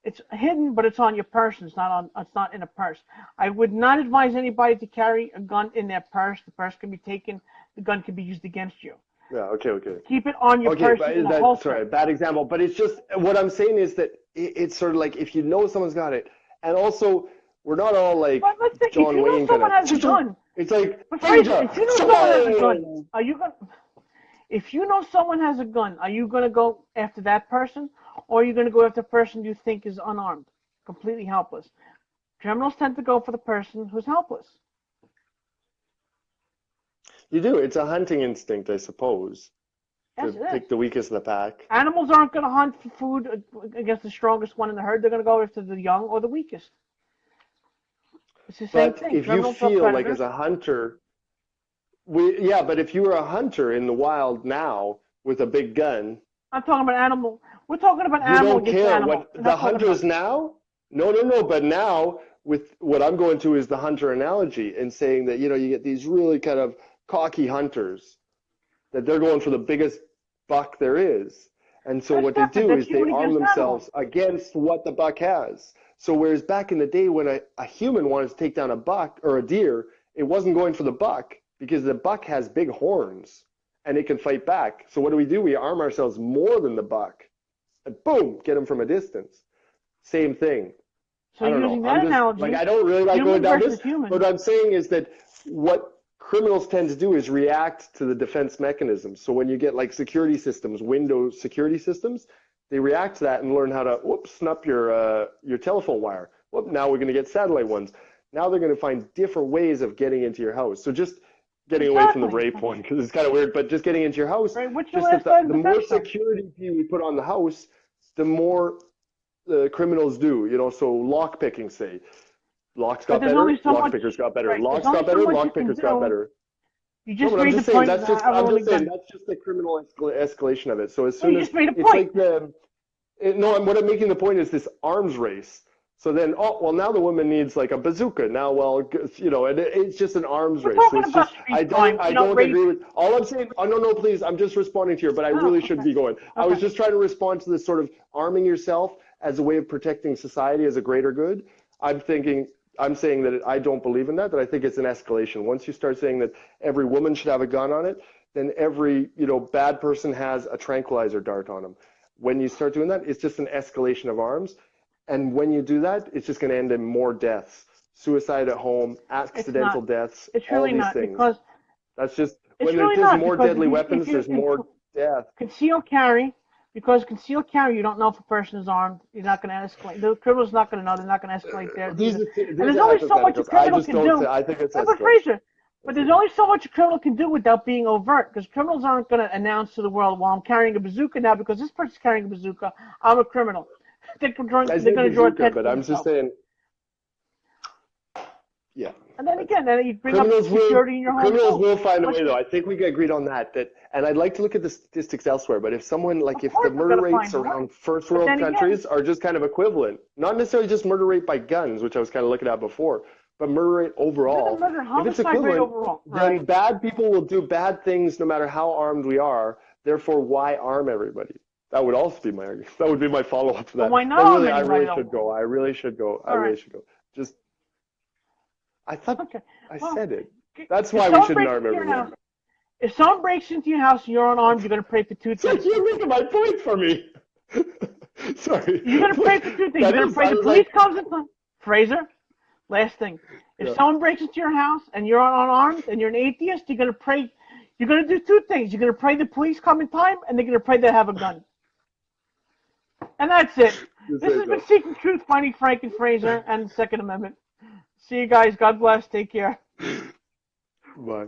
It's hidden, but it's on your person. It's not in a purse. I would not advise anybody to carry a gun in their purse. The purse can be taken. The gun can be used against you. Yeah. Okay. Okay. Keep it on your Okay, person in but a that's holster. sorry, bad example. But it's just what I'm saying is that it's sort of like if you know someone's got it, and also we're not all like But let's say, if John you know Wayne kind someone of. has a gun, It's like but Fraser, danger. if you know someone has a gun, Shalom! are you going? If you know someone has a gun, are you going to go after that person, or are you going to go after the person you think is unarmed, completely helpless? Criminals tend to go for the person who's helpless. You do. It's a hunting instinct, I suppose, Yes, to it is. pick the weakest of the pack. Animals aren't going to hunt for food against the strongest one in the herd. They're going to go after the young or the weakest. It's the same But thing. if you Criminals are feel like predators. as a hunter, yeah, but if you were a hunter in the wild now with a big gun, I'm talking about animal. We're talking about you animal don't against care animal. what We're the not talking hunters about. now. No, no, no. But now with what I'm going to is the hunter analogy and saying that, you know, you get these really kind of cocky hunters that they're going for the biggest buck there is. And so That's what they different. do That's is they human arm against animal. themselves against what the buck has. So whereas back in the day when a human wanted to take down a buck or a deer, it wasn't going for the buck because the buck has big horns and it can fight back. So what do? We arm ourselves more than the buck and boom, get him from a distance. Same thing. So I don't know. using I'm that just like, analogy, I don't really like going human down this, versus human. but what I'm saying is that what criminals tend to do is react to the defense mechanisms. So when you get like security systems, Windows security systems, they react to that and learn how to snap your telephone wire. Whoop, now we're going to get satellite ones. Now they're going to find different ways of getting into your house. So just getting away from the Exactly. rape one because it's kind of weird, but just getting into your house, Right. What's your just that last line of the more defense, though? security we put on the house, the more the criminals do. You know, so lock picking, say. Locks But got there's better, only so lock much. pickers got better. Right. There's Locks only got so better, much you lock can pickers got do. better. You No, just but I'm made the just saying point that's that just I have I'm only just saying gun. that's just the criminal escalation of it. So as No, soon you as just made a it's point. like no, what I'm making the point is this arms race. So then, oh well, now the woman needs like a bazooka. Now, well, you know, and it's just an arms We're race. So talking it's about just street crime. I You know, don't rape. agree with all I'm saying. Oh no, no, please, I'm just responding to you, but I Oh, really should okay. be going. I was Okay. just trying to respond to this sort of arming yourself as a way of protecting society as a greater good. I'm saying that I don't believe in that, that I think it's an escalation. Once you start saying that every woman should have a gun on it, then every, you know, bad person has a tranquilizer dart on them. When you start doing that, it's just an escalation of arms. And when you do that, it's just going to end in more deaths, suicide at home, It's accidental not. deaths, It's all really these not things. because That's just, it's when there's really just not more because deadly if weapons, you there's more death. conceal carry, because conceal carry, you don't know if a person is armed. You're not going to escalate. The criminal's not going to know. They're not going to escalate theirs These either. are, And these there's are only so much a hypotheticals. I criminal just can don't say, do. I think it's Right, but escalation. Fraser, but That's there's it. only so much a criminal can do without being overt. Because criminals aren't going to announce to the world, "Well, I'm carrying a bazooka now because this person's carrying a bazooka. I'm a criminal." They're going I say to draw bazooka, attention but to I'm just themselves. saying, yeah. And then That's again, then you bring up Criminals will security in your home criminals too. will find a What's way though. the, I think we get agreed on that. And I'd like to look at the statistics elsewhere. But if someone like of if the course, they're murder going to rates find a way. around first But world then again, countries are just kind of equivalent, not necessarily just murder rate by guns, which I was kind of looking at before, but murder rate look at the overall. murder If it's homicide rate equivalent, overall, then right? bad people will do bad things no matter how armed we are. Therefore, why arm everybody? That would also be my argument. That would be my follow up to But that. why not But arm really, I anybody really though? should go. I really should go. I All right. really should go. Just I thought Okay. I Well, said it. That's if why we someone shouldn't breaks arm into your everyone. house, if someone breaks into your house and you're unarmed, you're going to pray for two So things. you're making my point for me. Sorry. You're going to pray for two things. That You're going to is, pray I the was police like, comes in. Fraser, last thing. If yeah. someone breaks into your house and you're unarmed and you're an atheist, you're going to pray. You're going to do two things. You're going to pray the police come in time, and they're going to pray they have a gun. And that's it. This has been Seeking Truth, Finding Frank and Fraser, and the Second Amendment. See you guys. God bless. Take care. Bye.